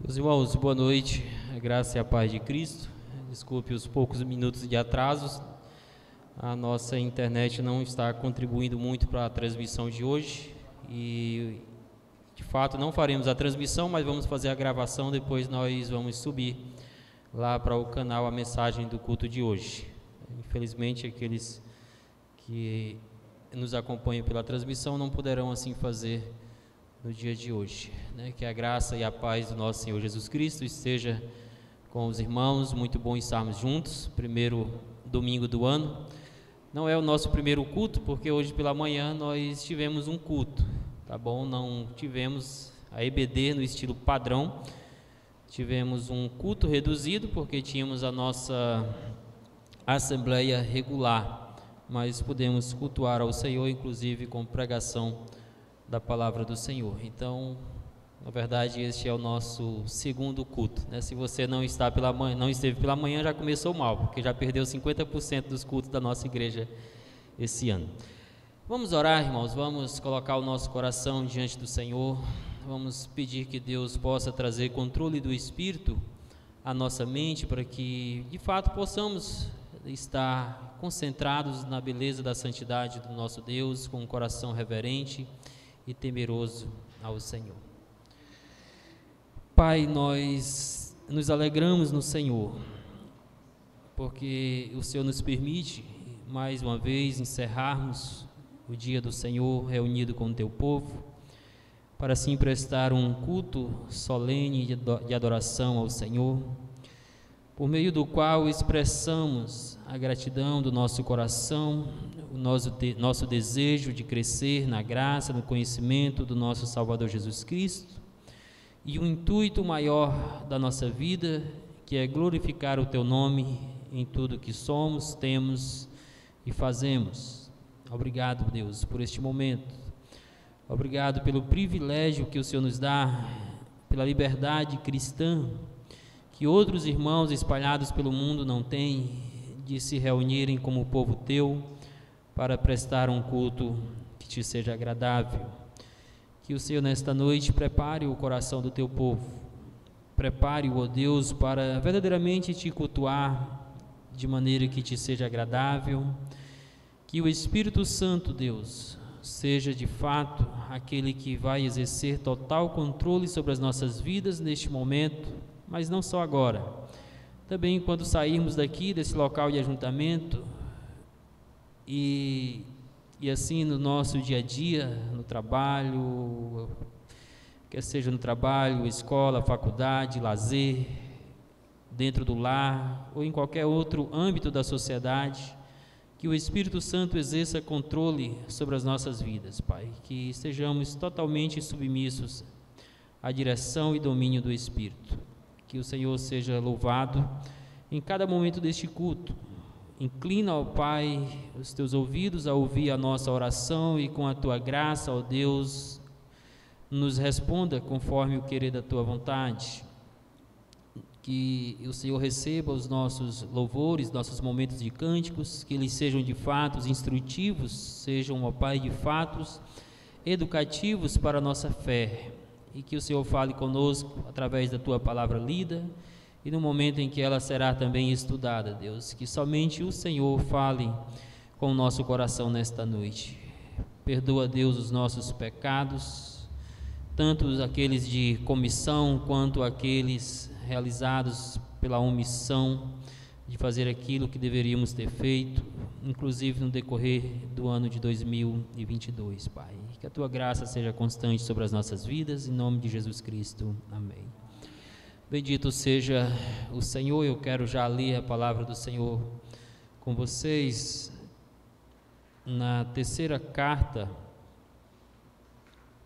Meus irmãos, boa noite, a graça e a paz de Cristo. Desculpe os poucos minutos de atrasos, a nossa internet não está contribuindo muito para a transmissão de hoje e, de fato, não faremos a transmissão, mas vamos fazer a gravação, depois nós vamos subir lá para o canal a mensagem do culto de hoje. Infelizmente, aqueles que nos acompanham pela transmissão não poderão assim fazer no dia de hoje, Que a graça e a paz do nosso Senhor Jesus Cristo esteja com os irmãos. Muito bom estarmos juntos, primeiro domingo do ano. Não é o nosso primeiro culto, porque hoje pela manhã nós tivemos um culto, tá bom? Não tivemos a EBD no estilo padrão, tivemos um culto reduzido, porque tínhamos a nossa assembleia regular, mas pudemos cultuar ao Senhor, inclusive com pregação da palavra do Senhor. Então, na verdade, este é o nosso segundo culto, Se você não esteve pela manhã, já começou mal, porque já perdeu 50% dos cultos da nossa igreja esse ano. Vamos orar, irmãos, vamos colocar o nosso coração diante do Senhor, vamos pedir que Deus possa trazer controle do Espírito à nossa mente, para que, de fato, possamos estar concentrados na beleza da santidade do nosso Deus, com um coração reverente e temeroso ao Senhor. Pai, nós nos alegramos no Senhor, porque o Senhor nos permite, mais uma vez, encerrarmos o dia do Senhor reunido com o Teu povo, para assim prestar um culto solene de adoração ao Senhor, por meio do qual expressamos a gratidão do nosso coração, o nosso desejo de crescer na graça, no conhecimento do nosso Salvador Jesus Cristo, e o intuito maior da nossa vida, que é glorificar o Teu nome em tudo que somos, temos e fazemos. Obrigado, Deus, por este momento. Obrigado pelo privilégio que o Senhor nos dá, pela liberdade cristã, que outros irmãos espalhados pelo mundo não têm, de se reunirem como povo Teu, para prestar um culto que Te seja agradável. Que o Senhor nesta noite prepare o coração do Teu povo, prepare-o, ó Deus, para verdadeiramente Te cultuar de maneira que Te seja agradável. Que o Espírito Santo, Deus, seja de fato aquele que vai exercer total controle sobre as nossas vidas neste momento, mas não só agora, também quando sairmos daqui desse local de ajuntamento e assim no nosso dia a dia, no trabalho, quer seja no trabalho, escola, faculdade, lazer, dentro do lar ou em qualquer outro âmbito da sociedade, que o Espírito Santo exerça controle sobre as nossas vidas, Pai, que estejamos totalmente submissos à direção e domínio do Espírito. Que o Senhor seja louvado em cada momento deste culto. Inclina, ó Pai, os Teus ouvidos a ouvir a nossa oração e com a Tua graça, ó Deus, nos responda conforme o querer da Tua vontade. Que o Senhor receba os nossos louvores, nossos momentos de cânticos, que eles sejam de fato instrutivos, sejam, ó Pai, de fatos educativos para a nossa fé. E que o Senhor fale conosco através da Tua palavra lida e no momento em que ela será também estudada, Deus, que somente o Senhor fale com o nosso coração nesta noite. Perdoa, Deus, os nossos pecados, tanto aqueles de comissão quanto aqueles realizados pela omissão de fazer aquilo que deveríamos ter feito, inclusive no decorrer do ano de 2022, Pai. Que a Tua graça seja constante sobre as nossas vidas, em nome de Jesus Cristo. Amém. Bendito seja o Senhor. Eu quero já ler a palavra do Senhor com vocês na terceira carta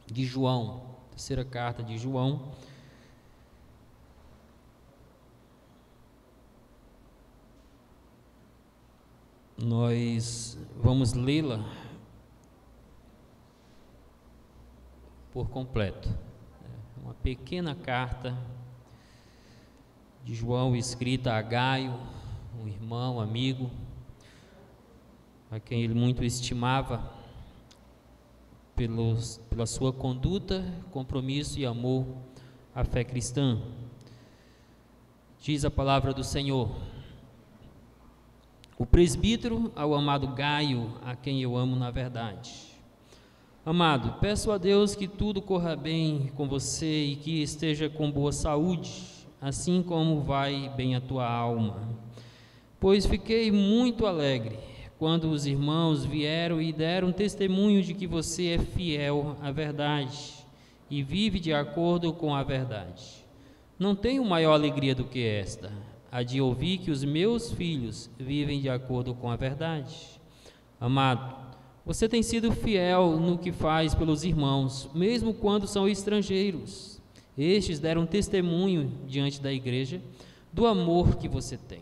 de João. Terceira carta de João. Nós vamos lê-la por completo. Uma pequena carta de João escrita a Gaio, um irmão, amigo, a quem ele muito estimava pela sua conduta, compromisso e amor a fé cristã. Diz a palavra do Senhor: o presbítero ao amado Gaio, a quem eu amo na verdade. Amado, peço a Deus que tudo corra bem com você e que esteja com boa saúde, assim como vai bem a tua alma. Pois fiquei muito alegre quando os irmãos vieram e deram testemunho de que você é fiel à verdade e vive de acordo com a verdade. Não tenho maior alegria do que esta, a de ouvir que os meus filhos vivem de acordo com a verdade. Amado, você tem sido fiel no que faz pelos irmãos, mesmo quando são estrangeiros. Estes deram testemunho diante da igreja do amor que você tem.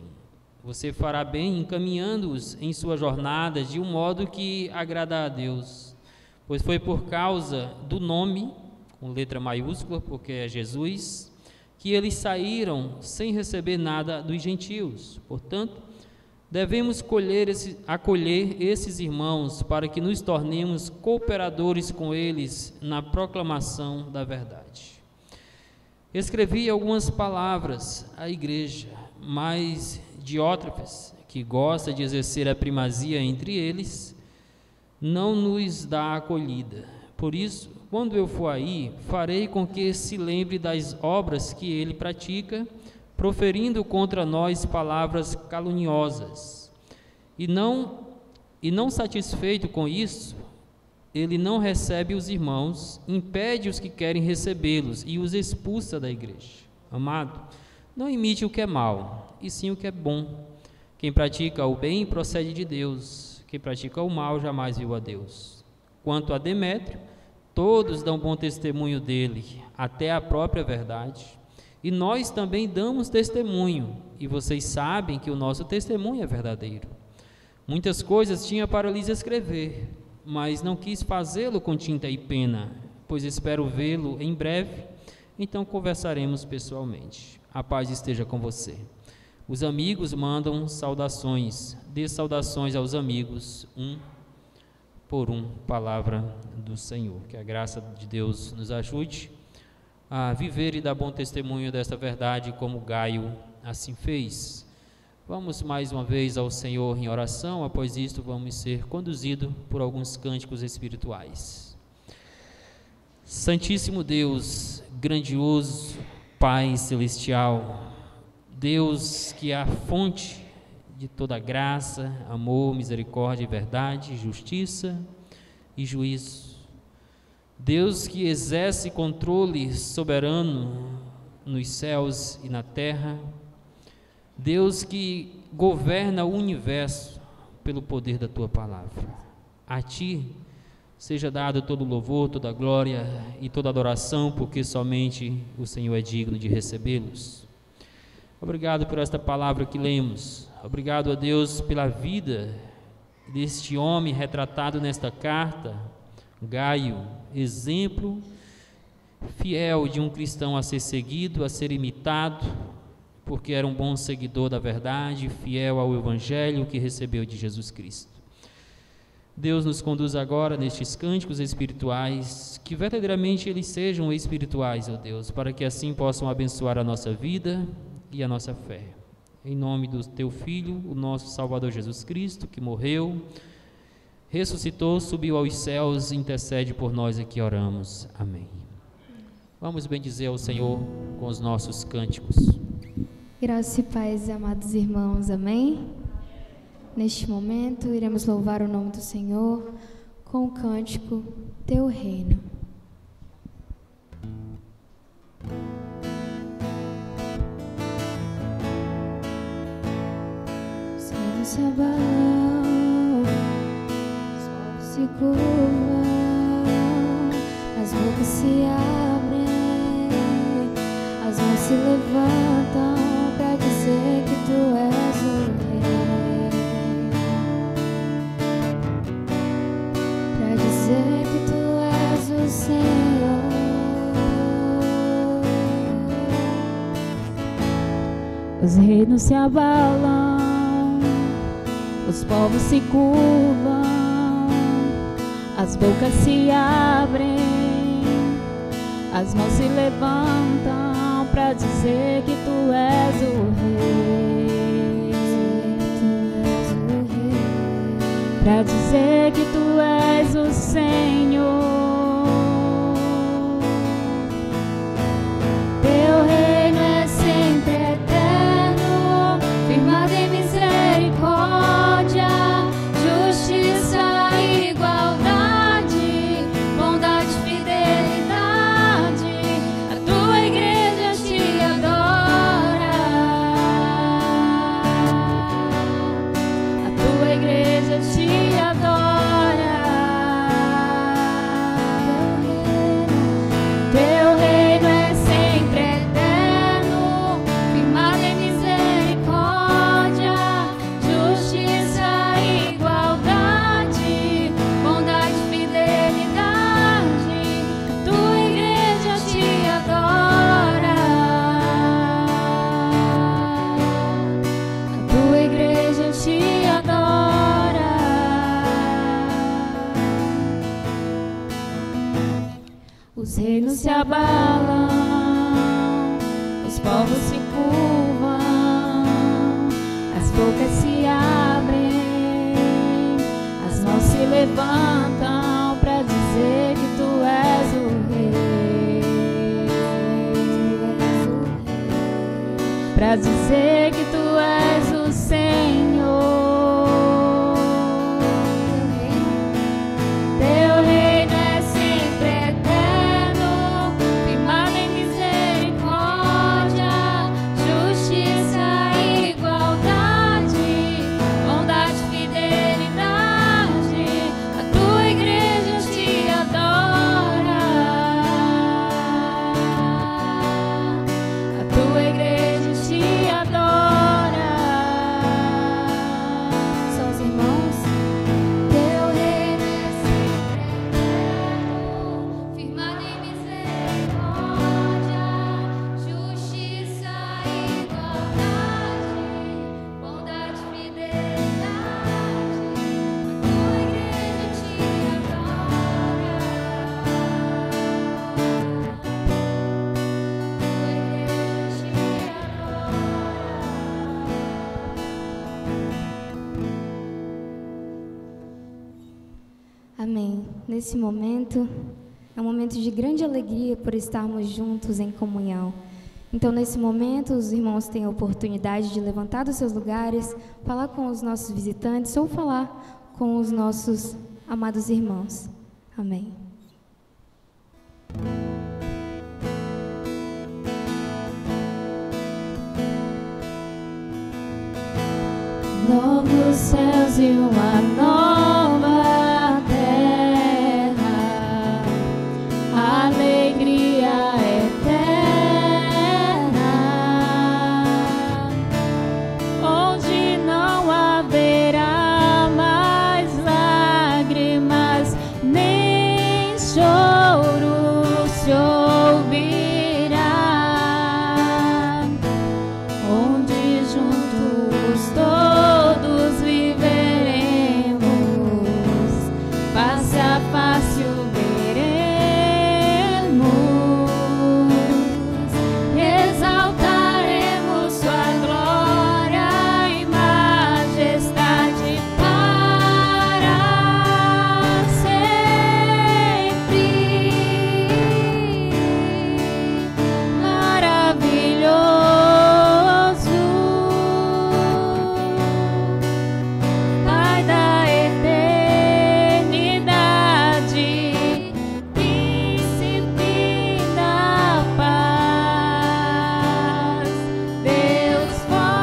Você fará bem encaminhando-os em sua jornada de um modo que agrada a Deus, pois foi por causa do nome, com letra maiúscula, porque é Jesus, que eles saíram sem receber nada dos gentios. Portanto, devemos acolher esses irmãos para que nos tornemos cooperadores com eles na proclamação da verdade. Escrevi algumas palavras à igreja, mas Diótrefes, que gosta de exercer a primazia entre eles, não nos dá acolhida. Por isso, quando eu for aí, farei com que se lembre das obras que ele pratica, proferindo contra nós palavras caluniosas. E não satisfeito com isso, ele não recebe os irmãos, impede os que querem recebê-los e os expulsa da igreja. Amado, não imite o que é mal, e sim o que é bom. Quem pratica o bem procede de Deus, quem pratica o mal jamais viu a Deus. Quanto a Demétrio, todos dão bom testemunho dele, até a própria verdade, e nós também damos testemunho, e vocês sabem que o nosso testemunho é verdadeiro. Muitas coisas tinha para lhes escrever, mas não quis fazê-lo com tinta e pena, pois espero vê-lo em breve, então conversaremos pessoalmente. A paz esteja com você. Os amigos mandam saudações, dê saudações aos amigos, um por um, palavra do Senhor. Que a graça de Deus nos ajude a viver e dar bom testemunho desta verdade, como Gaio assim fez. Vamos mais uma vez ao Senhor em oração. Após isto, vamos ser conduzidos por alguns cânticos espirituais. Santíssimo Deus, grandioso Pai celestial, Deus que é a fonte de toda graça, amor, misericórdia, verdade, justiça e juízo. Deus que exerce controle soberano nos céus e na terra. Deus que governa o universo pelo poder da tua palavra. A ti seja dado todo louvor, toda glória e toda adoração, porque somente o Senhor é digno de recebê-los. Obrigado por esta palavra que lemos. Obrigado a Deus pela vida deste homem retratado nesta carta, Gaio, exemplo fiel de um cristão a ser seguido, a ser imitado, porque era um bom seguidor da verdade, fiel ao Evangelho que recebeu de Jesus Cristo. Deus nos conduz agora nestes cânticos espirituais, que verdadeiramente eles sejam espirituais, ó Deus, para que assim possam abençoar a nossa vida e a nossa fé. Em nome do Teu Filho, o nosso Salvador Jesus Cristo, que morreu, ressuscitou, subiu aos céus, intercede por nós aqui, oramos. Amém. Vamos bendizer ao Senhor com os nossos cânticos. Graças e paz, amados irmãos, amém? Neste momento, iremos louvar o nome do Senhor com o cântico Teu Reino. Os reinos se abalam, os povos se curvam, as bocas se abrem, as mãos se levantam para dizer que Tu és o Rei, para dizer que Tu és o Senhor. Os reinos se abalam, os povos se curvam, as bocas se abrem, as mãos se levantam pra dizer que tu és o Rei, pra dizer que tu és o Senhor. Teu reino é sempre eterno, firmado em misericórdia, justiça e igualdade, bondade e fidelidade. A tua igreja te adora, a tua igreja te adora. Teu reino é sempre eterno, firmado em misericórdia, justiça e igualdade, bondade e fidelidade. A tua igreja te adora, a tua igreja te adora. Os reinos se abalam, os povos se curvam, as bocas se abrem, as mãos se levantam pra dizer que tu és o Rei, pra dizer que tu és o Senhor. Teu reino é sempre eterno, firmado em misericórdia, justiça e igualdade, bondade e fidelidade. A tua igreja te adora, a tua igreja te adora. São os irmãos. Teu reino é sempre eterno, firmado em misericórdia, justiça e igualdade, bondade e fidelidade. A tua igreja te adora, a Amém. Nesse momento, é um momento de grande alegria por estarmos juntos em comunhão. Então, nesse momento, os irmãos têm a oportunidade de levantar dos seus lugares, falar com os nossos visitantes ou falar com os nossos amados irmãos. Amém. Novos céus e uma nova terra, alegria eterna, onde não haverá mais lágrimas, nem choro se ouvirá, onde juntos todos viveremos, face a face o veremos, exaltaremos sua glória e majestade para sempre. Maravilhoso, Pai da eternidade, Príncipe da paz, Deus forte,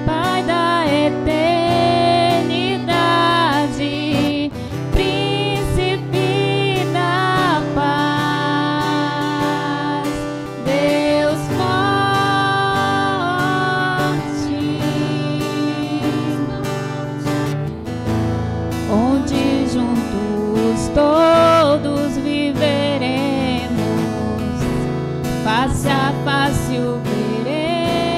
Pai da eternidade, Príncipe da paz, Deus forte, onde juntos todos viveremos, face a face o veremos,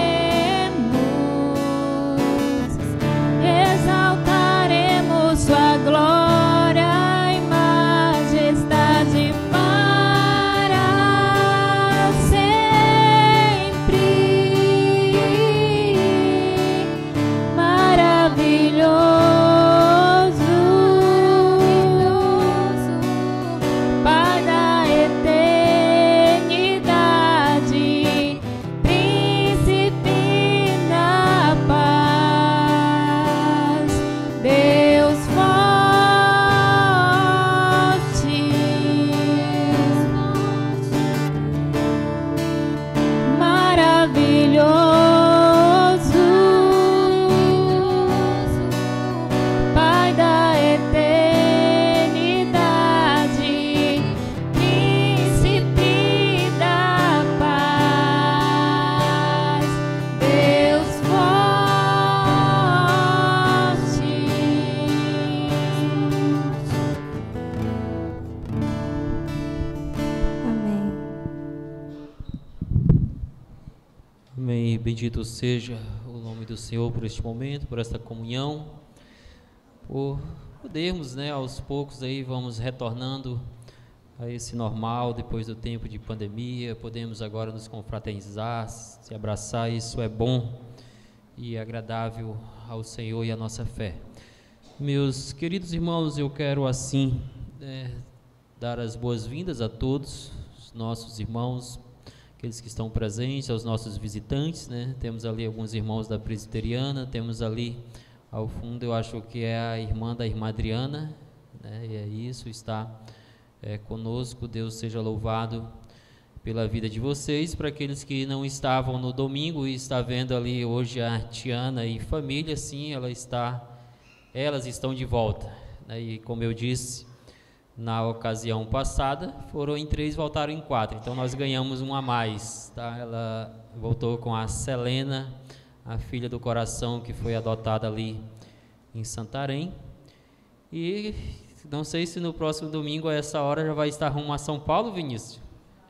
Amém. Bendito seja o nome do Senhor por este momento, por esta comunhão, por podermos, aos poucos aí vamos retornando a esse normal depois do tempo de pandemia. Podemos agora nos confraternizar, se abraçar. Isso é bom e agradável ao Senhor e à nossa fé. Meus queridos irmãos, eu quero assim dar as boas-vindas a todos os nossos irmãos, aqueles que estão presentes, aos nossos visitantes, Temos ali alguns irmãos da Presbiteriana, temos ali ao fundo, eu acho que é a irmã da irmã Adriana, e é isso, está conosco. Deus seja louvado pela vida de vocês. Para aqueles que não estavam no domingo e está vendo ali hoje a Tiana e família, sim, elas estão de volta, e como eu disse, na ocasião passada, foram em 3, voltaram em 4, então nós ganhamos um a mais, tá? Ela voltou com a Selena, a filha do coração, que foi adotada ali em Santarém, e não sei se no próximo domingo, a essa hora, já vai estar rumo a São Paulo, Vinícius.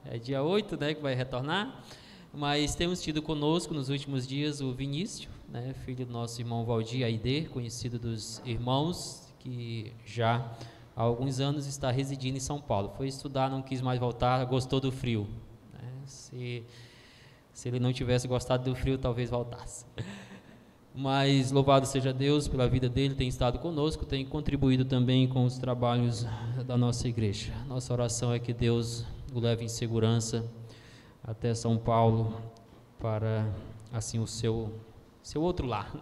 É dia 8, que vai retornar, mas temos tido conosco nos últimos dias o Vinícius, filho do nosso irmão Valdir Aide, conhecido dos irmãos, que já há alguns anos está residindo em São Paulo. Foi estudar, não quis mais voltar, gostou do frio. Se ele não tivesse gostado do frio, talvez voltasse. Mas louvado seja Deus pela vida dele, tem estado conosco, tem contribuído também com os trabalhos da nossa igreja. Nossa oração é que Deus o leve em segurança até São Paulo, para assim o seu outro lar,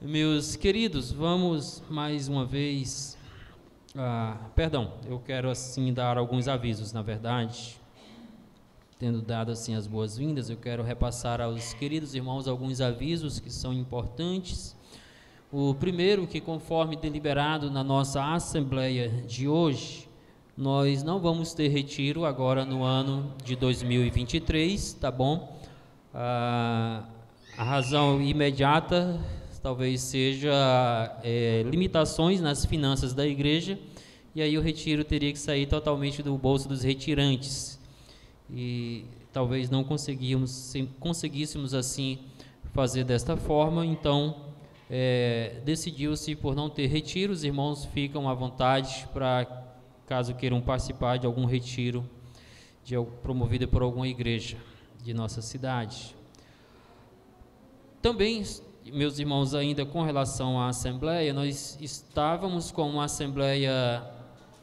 Meus queridos, vamos mais uma vez, eu quero assim dar alguns avisos, na verdade, tendo dado assim as boas-vindas, eu quero repassar aos queridos irmãos alguns avisos que são importantes. O primeiro, que conforme deliberado na nossa assembleia de hoje, nós não vamos ter retiro agora no ano de 2023, tá bom? A razão imediata talvez seja limitações nas finanças da igreja, e aí o retiro teria que sair totalmente do bolso dos retirantes, e talvez não conseguíssemos assim fazer desta forma. Então decidiu-se por não ter retiro. Os irmãos ficam à vontade para, caso queiram participar de algum retiro promovido por alguma igreja de nossa cidade. Também, meus irmãos, ainda com relação à assembleia, nós estávamos com uma assembleia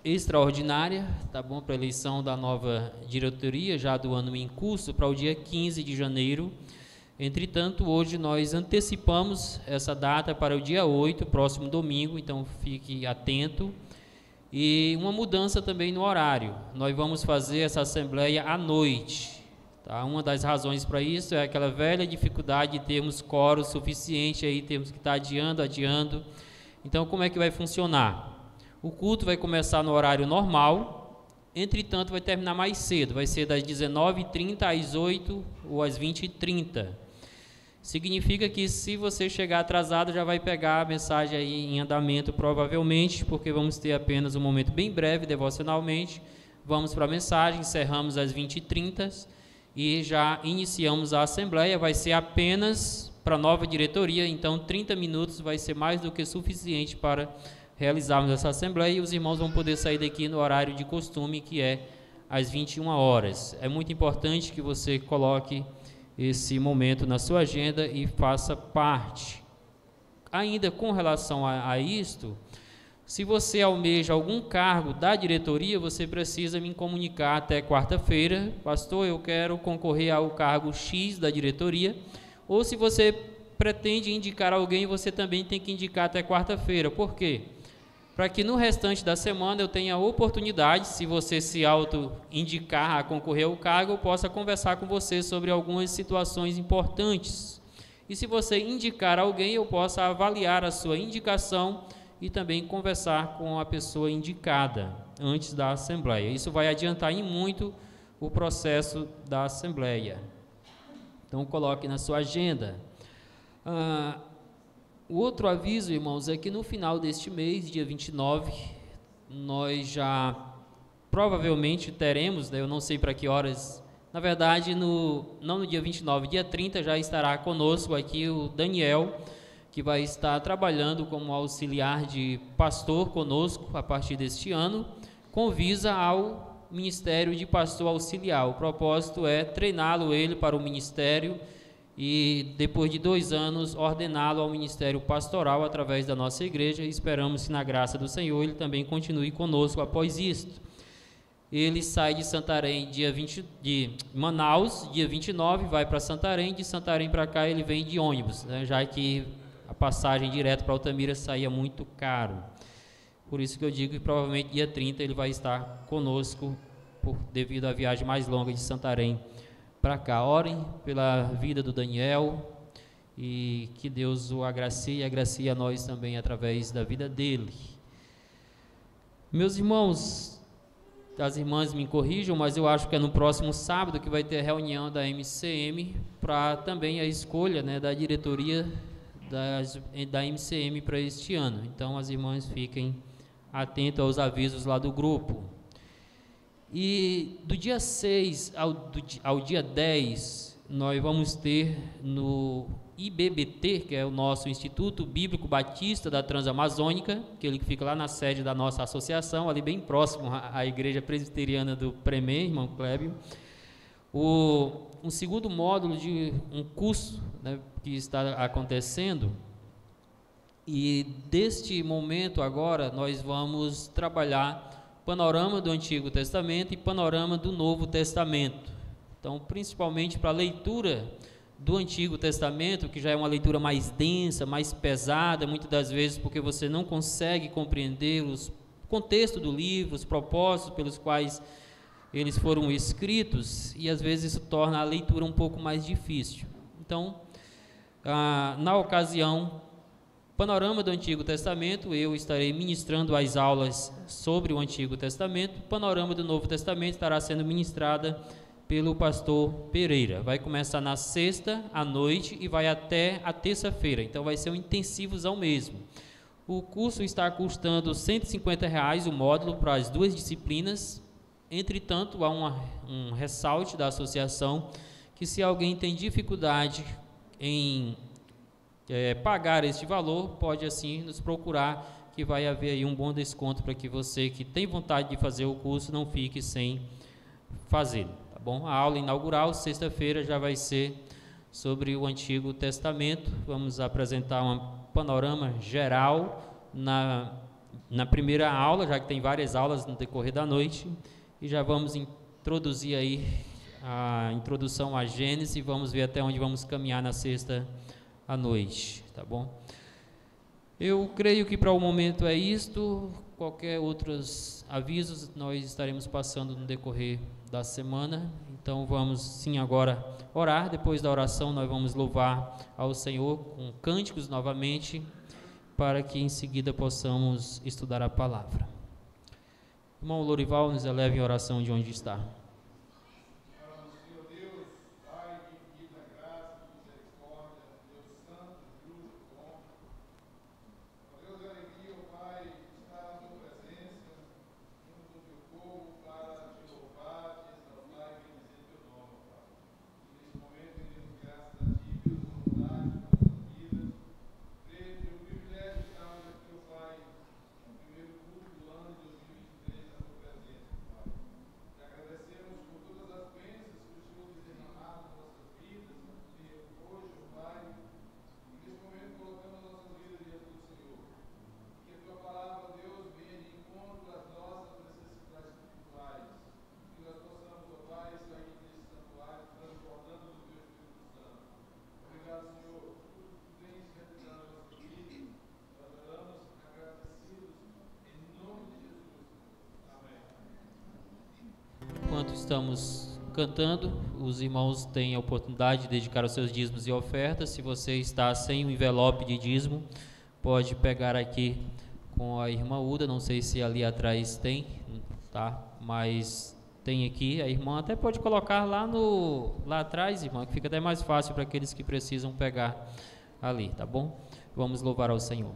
extraordinária, tá bom, para a eleição da nova diretoria, já do ano em curso, para o dia 15 de janeiro. Entretanto, hoje nós antecipamos essa data para o dia 8, próximo domingo, então fique atento. E uma mudança também no horário, nós vamos fazer essa assembleia à noite. Uma das razões para isso é aquela velha dificuldade de termos quórum suficiente, aí temos que estar adiando. Então, como é que vai funcionar? O culto vai começar no horário normal, entretanto vai terminar mais cedo, vai ser das 19h30 às 8 ou às 20h30. Significa que se você chegar atrasado, já vai pegar a mensagem aí em andamento, provavelmente, porque vamos ter apenas um momento bem breve, devocionalmente. Vamos para a mensagem, encerramos às 20h30, e já iniciamos a assembleia. Vai ser apenas para a nova diretoria, então 30 minutos vai ser mais do que suficiente para realizarmos essa assembleia, e os irmãos vão poder sair daqui no horário de costume, que é às 21 horas. É muito importante que você coloque esse momento na sua agenda e faça parte. Ainda com relação a isto, se você almeja algum cargo da diretoria, você precisa me comunicar até quarta-feira. Pastor, eu quero concorrer ao cargo X da diretoria. Ou se você pretende indicar alguém, você também tem que indicar até quarta-feira. Por quê? Para que no restante da semana eu tenha a oportunidade, se você se auto-indicar a concorrer ao cargo, eu possa conversar com você sobre algumas situações importantes. E se você indicar alguém, eu possa avaliar a sua indicação e também conversar com a pessoa indicada antes da assembleia. Isso vai adiantar em muito o processo da assembleia. Então, coloque na sua agenda. O outro aviso, irmãos, é que no final deste mês, dia 29, nós já provavelmente teremos, eu não sei para que horas, Na verdade, não no dia 29, dia 30 já estará conosco aqui o Daniel, que vai estar trabalhando como auxiliar de pastor conosco a partir deste ano, com visa ao ministério de pastor auxiliar. O propósito é treiná-lo ele para o ministério e depois de 2 anos ordená-lo ao ministério pastoral através da nossa igreja. Esperamos que na graça do Senhor ele também continue conosco após isto. Ele sai de Santarém de Manaus, dia 29, vai para Santarém, de Santarém para cá ele vem de ônibus, né, já que a passagem direto para Altamira saía muito caro. Por isso que eu digo que provavelmente dia 30 ele vai estar conosco devido à viagem mais longa de Santarém para cá. Orem pela vida do Daniel e que Deus o agracie e agracie a nós também através da vida dele. Meus irmãos, as irmãs me corrijam, mas eu acho que é no próximo sábado que vai ter a reunião da MCM para também a escolha, né, da diretoria da MCM para este ano. Então as irmãs fiquem atentas aos avisos lá do grupo. E do dia 6 ao dia 10, nós vamos ter no IBBT, que é o nosso Instituto Bíblico Batista da Transamazônica, que ele fica lá na sede da nossa associação, ali bem próximo à Igreja Presbiteriana do Premê, irmão Clébio, um segundo módulo de um curso, né, que está acontecendo. E deste momento agora nós vamos trabalhar panorama do Antigo Testamento e panorama do Novo Testamento. Então, principalmente para a leitura do Antigo Testamento, que já é uma leitura mais densa, mais pesada, muitas das vezes porque você não consegue compreender o contexto do livro, os propósitos pelos quais eles foram escritos, e às vezes isso torna a leitura um pouco mais difícil. Então, na ocasião, panorama do Antigo Testamento, eu estarei ministrando as aulas sobre o Antigo Testamento. Panorama do Novo Testamento estará sendo ministrada pelo pastor Pereira. Vai começar na sexta à noite e vai até a terça-feira, então vai ser um intensivozão mesmo. O curso está custando R$ 150 o módulo para as 2 disciplinas. Entretanto, há um ressalte da associação que, se alguém tem dificuldade em pagar este valor, pode assim nos procurar, que vai haver aí um bom desconto para que você que tem vontade de fazer o curso não fique sem fazê-lo, tá bom? A aula inaugural, sexta-feira, já vai ser sobre o Antigo Testamento. Vamos apresentar um panorama geral na primeira aula, já que tem várias aulas no decorrer da noite, e já vamos introduzir aí a introdução à Gênesis e vamos ver até onde vamos caminhar na sexta à noite, tá bom? Eu creio que para o momento é isto. Qualquer outros avisos nós estaremos passando no decorrer da semana. Então vamos sim agora orar. Depois da oração nós vamos louvar ao Senhor com cânticos novamente, para que em seguida possamos estudar a palavra. Irmão Lorival, nos eleve em oração de onde está. Enquanto estamos cantando, os irmãos têm a oportunidade de dedicar os seus dízimos e ofertas. Se você está sem o envelope de dízimo, pode pegar aqui com a irmã Uda. Não sei se ali atrás tem, tá? Mas tem aqui. A irmã até pode colocar lá atrás, irmã, que fica até mais fácil para aqueles que precisam pegar ali, tá bom? Vamos louvar ao Senhor.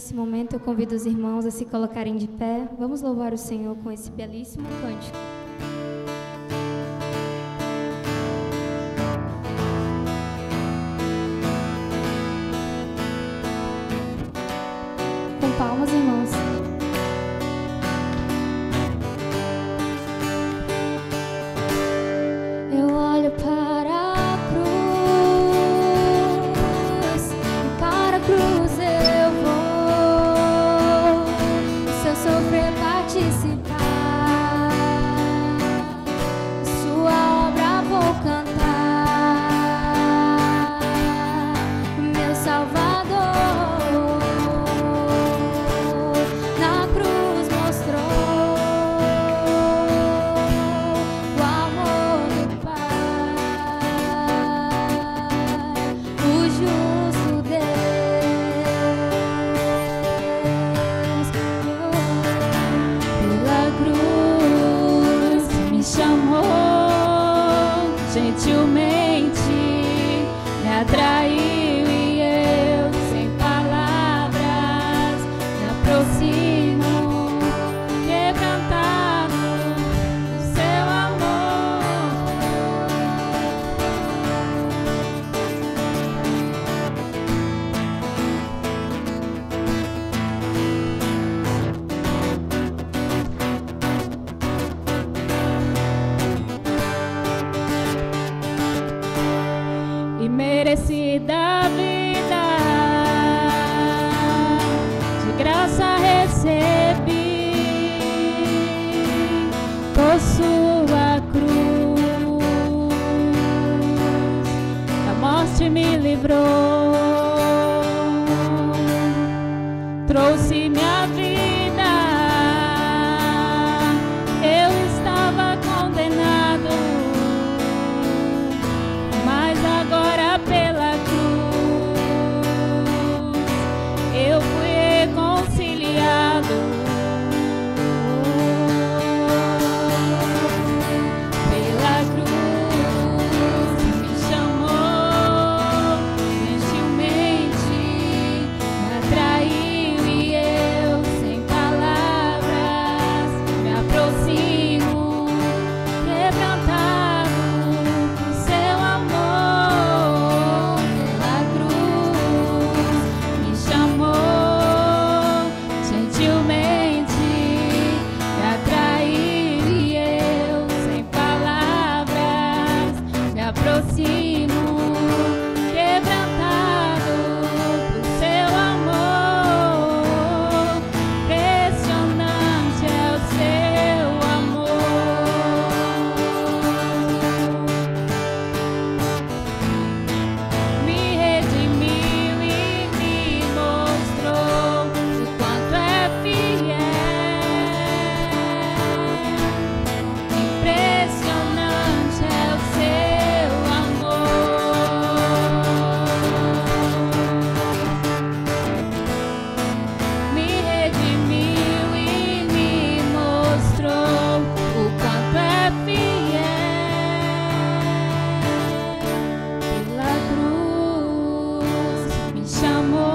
Nesse momento eu convido os irmãos a se colocarem de pé. Vamos louvar o Senhor com esse belíssimo cântico. Com palmas, irmãos. Eu olho para a cruz, e para a cruz eu vou. Se eu sofrer, participar, sua obra vou cantar. Meu Salvador na cruz mostrou o amor do Pai, o justo Deus. Pela cruz me chamou gentilmente, me atraiu e eu, sem palavras, me aproximo, quebrantado do seu amor. E merecida vida, de graça recebi, por sua cruz, da morte me livrou, trouxe minha vida, eu estava condenado, mas agora pela cruz eu fui reconciliado. Pela cruz me chamou gentilmente, me atraiu e eu, sem palavras, me aproximo, quebrantado do seu amor. Pela cruz me chamou gentilmente, me atraiu e eu, sem palavras, me aproximo, quebrantado do seu amor. Impressionante é o seu amor. Me redimiu e me mostrou o quanto é fiel. Impressionante é o seu amor. Me redimiu e me mostrou o quanto é fiel. Pela cruz me chamou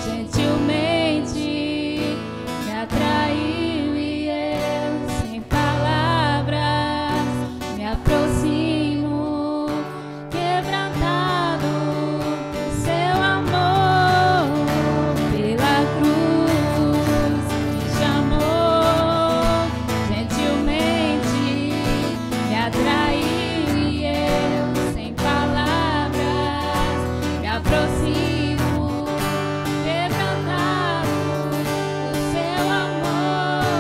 gentilmente, me atraiu e eu, sem palavras, me aproximo, quebrantado do seu amor. Pela cruz me chamou gentilmente, me atraiu e eu, sem palavras, me aproximo, quebrantado do seu amor.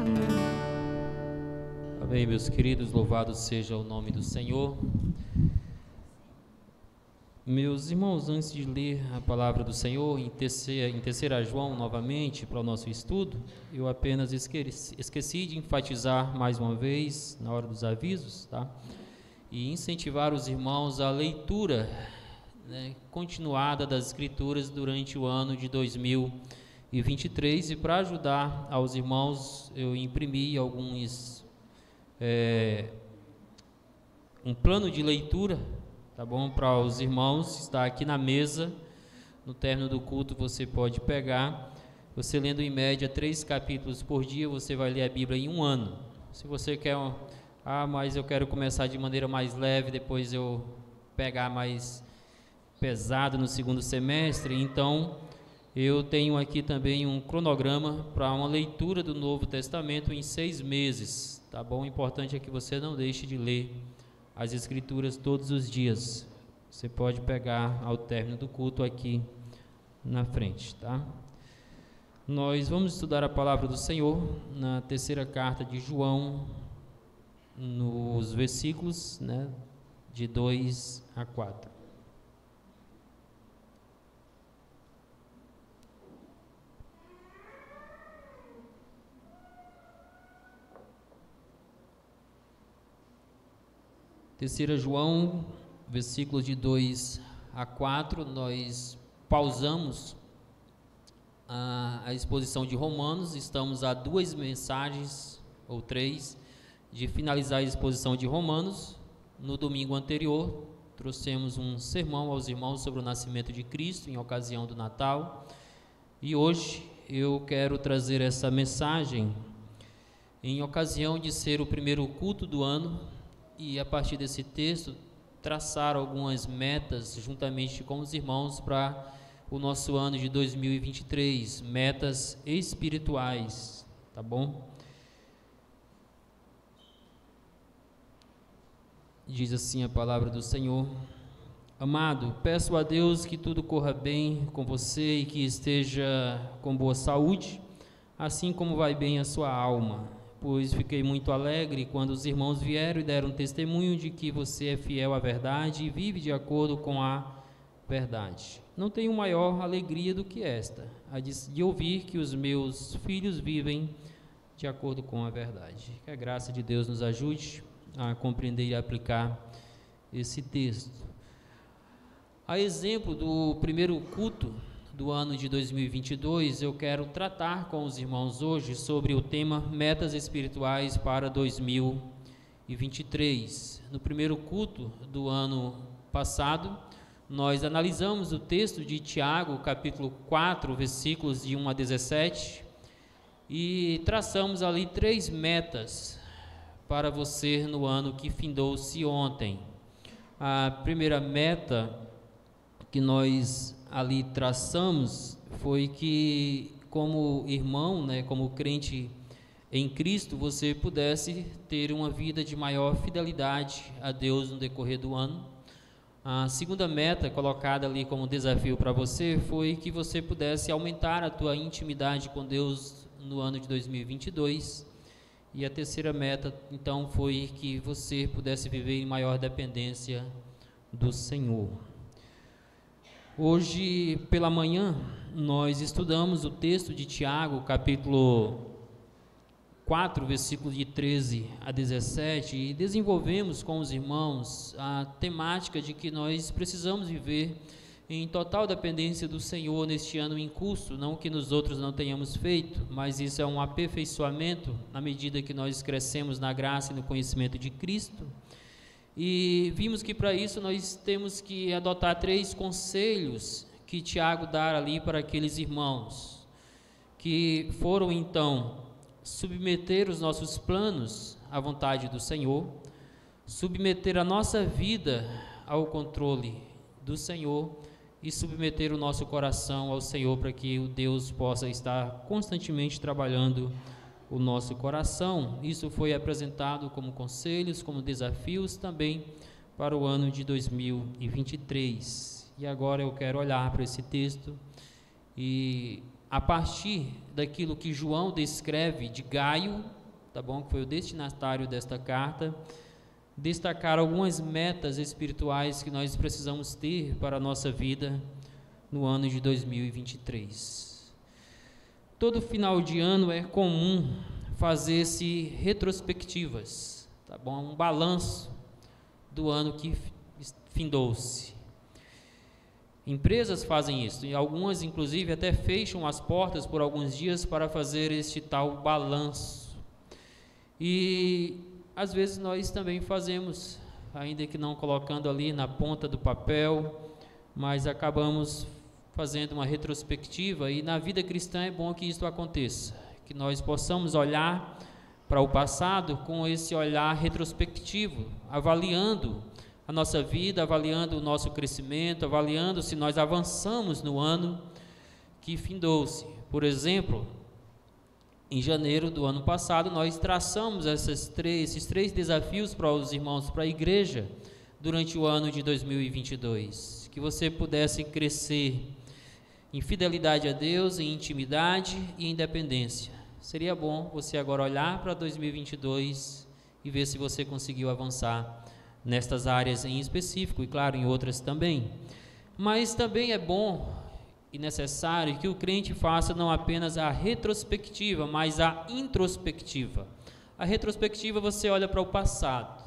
Amém. Amém, meus queridos, louvado seja o nome do Senhor. Meus irmãos, antes de ler a palavra do Senhor, em 3 João novamente para o nosso estudo, eu apenas esqueci de enfatizar mais uma vez, na hora dos avisos, tá? E incentivar os irmãos à leitura, né, continuada das Escrituras durante o ano de 2023, e para ajudar aos irmãos, eu imprimi um plano de leitura tá bom? Para os irmãos, está aqui na mesa, no término do culto você pode pegar. Você lendo em média 3 capítulos por dia, você vai ler a Bíblia em um ano. Se você quer, mas eu quero começar de maneira mais leve, depois eu pegar mais pesado no segundo semestre, então eu tenho aqui também um cronograma para uma leitura do Novo Testamento em 6 meses, tá bom? O importante é que você não deixe de ler as Escrituras todos os dias. Você pode pegar ao término do culto aqui na frente, tá? Nós vamos estudar a palavra do Senhor na terceira carta de João, nos versículos, de 2 a 4. Terceira João, versículos de 2 a 4, nós pausamos a exposição de Romanos, estamos a 2 mensagens, ou 3, de finalizar a exposição de Romanos. No domingo anterior, trouxemos um sermão aos irmãos sobre o nascimento de Cristo, em ocasião do Natal, e hoje eu quero trazer essa mensagem em ocasião de ser o primeiro culto do ano, e a partir desse texto traçar algumas metas juntamente com os irmãos para o nosso ano de 2023, metas espirituais, tá bom? Diz assim a palavra do Senhor: Amado, peço a Deus que tudo corra bem com você e que esteja com boa saúde, assim como vai bem a sua alma, pois fiquei muito alegre quando os irmãos vieram e deram testemunho de que você é fiel à verdade e vive de acordo com a verdade. Não tenho maior alegria do que esta, a de ouvir que os meus filhos vivem de acordo com a verdade. Que a graça de Deus nos ajude a compreender e aplicar esse texto. A exemplo do primeiro culto do ano de 2022, eu quero tratar com os irmãos hoje sobre o tema metas espirituais para 2023. No primeiro culto do ano passado, nós analisamos o texto de Tiago, capítulo 4, versículos de 1 a 17, e traçamos ali 3 metas para você no ano que findou-se ontem. A primeira meta que nós ali traçamos foi que, como irmão, como crente em Cristo, você pudesse ter uma vida de maior fidelidade a Deus no decorrer do ano. A segunda meta colocada ali como desafio para você foi que você pudesse aumentar a tua intimidade com Deus no ano de 2022. E a terceira meta, então, foi que você pudesse viver em maior dependência do Senhor. Hoje, pela manhã, nós estudamos o texto de Tiago, capítulo 4, versículos de 13 a 17, e desenvolvemos com os irmãos a temática de que nós precisamos viver em total dependência do Senhor neste ano em curso, não que nos outros não tenhamos feito, mas isso é um aperfeiçoamento na medida que nós crescemos na graça e no conhecimento de Cristo. E vimos que para isso nós temos que adotar 3 conselhos que Tiago dá ali para aqueles irmãos, que foram então submeter os nossos planos à vontade do Senhor, submeter a nossa vida ao controle do Senhor e submeter o nosso coração ao Senhor para que o Deus possa estar constantemente trabalhando o nosso coração. Isso foi apresentado como conselhos, como desafios também para o ano de 2023. E agora eu quero olhar para esse texto e, a partir daquilo que João descreve de Gaio, tá bom, que foi o destinatário desta carta, destacar algumas metas espirituais que nós precisamos ter para a nossa vida no ano de 2023. Todo final de ano é comum fazer-se retrospectivas, tá bom? Um balanço do ano que findou-se. Empresas fazem isso, e algumas inclusive até fecham as portas por alguns dias para fazer este tal balanço. E às vezes nós também fazemos ainda que não colocando ali na ponta do papel, mas acabamos fazendo uma retrospectiva, e na vida cristã é bom que isso aconteça, que nós possamos olhar para o passado com esse olhar retrospectivo, avaliando a nossa vida, avaliando o nosso crescimento, avaliando se nós avançamos no ano que findou-se. Por exemplo, em janeiro do ano passado, nós traçamos esses três desafios para os irmãos, para a igreja, durante o ano de 2022. Que você pudesse crescer em fidelidade a Deus, em intimidade e em dependência. Seria bom você agora olhar para 2022 e ver se você conseguiu avançar nestas áreas em específico, e claro, em outras também. Mas também é bom e necessário que o crente faça não apenas a retrospectiva, mas a introspectiva. A retrospectiva você olha para o passado,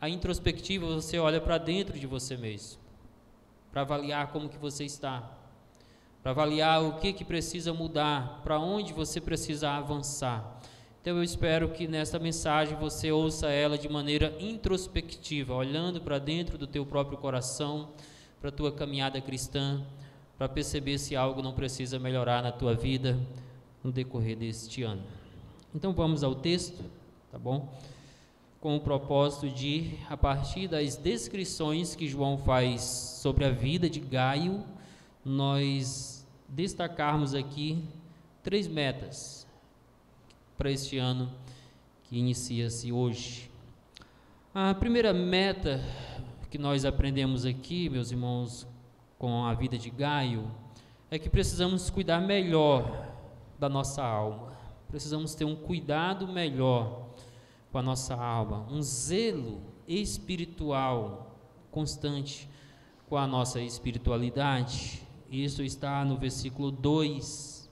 a introspectiva você olha para dentro de você mesmo, para avaliar como que você está, para avaliar o que precisa mudar, para onde você precisa avançar. Então eu espero que nesta mensagem você ouça ela de maneira introspectiva, olhando para dentro do teu próprio coração, para a tua caminhada cristã, para perceber se algo não precisa melhorar na tua vida no decorrer deste ano. Então vamos ao texto, tá bom? Com o propósito de, a partir das descrições que João faz sobre a vida de Gaio, nós destacarmos aqui 3 metas para este ano que inicia-se hoje. A primeira meta que nós aprendemos aqui, meus irmãos, com a vida de Gaio, é que precisamos cuidar melhor da nossa alma. Precisamos ter um cuidado melhor com a nossa alma, um zelo espiritual constante com a nossa espiritualidade. Isso está no versículo 2,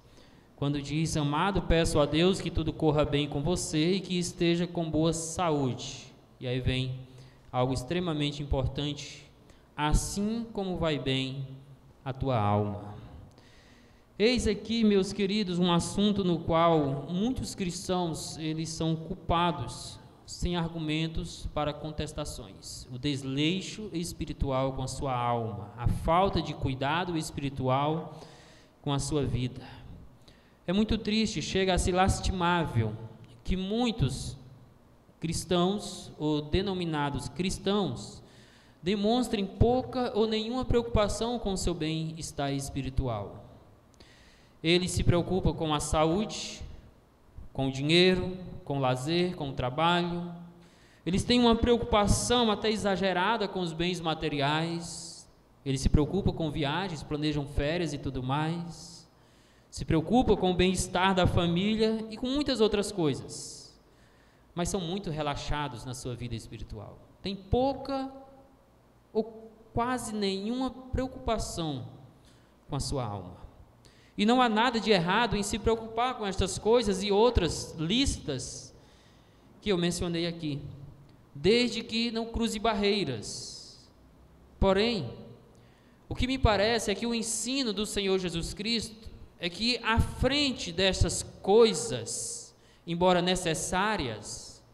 quando diz: amado, peço a Deus que tudo corra bem com você e que esteja com boa saúde. E aí vem algo extremamente importante: assim como vai bem a tua alma. Eis aqui, meus queridos, um assunto no qual muitos cristãos, eles são culpados, sem argumentos para contestações: o desleixo espiritual com a sua alma, a falta de cuidado espiritual com a sua vida. É muito triste, chega a ser lastimável, que muitos cristãos, ou denominados cristãos, demonstrem pouca ou nenhuma preocupação com o seu bem-estar espiritual. Eles se preocupam com a saúde, com o dinheiro, com o lazer, com o trabalho. Eles têm uma preocupação até exagerada com os bens materiais. Eles se preocupam com viagens, planejam férias e tudo mais. Se preocupam com o bem-estar da família e com muitas outras coisas. Mas são muito relaxados na sua vida espiritual. Tem pouca ou quase nenhuma preocupação com a sua alma. E não há nada de errado em se preocupar com estas coisas e outras listas que eu mencionei aqui, desde que não cruze barreiras. Porém, o que me parece é que o ensino do Senhor Jesus Cristo é que à frente dessas coisas, embora necessárias,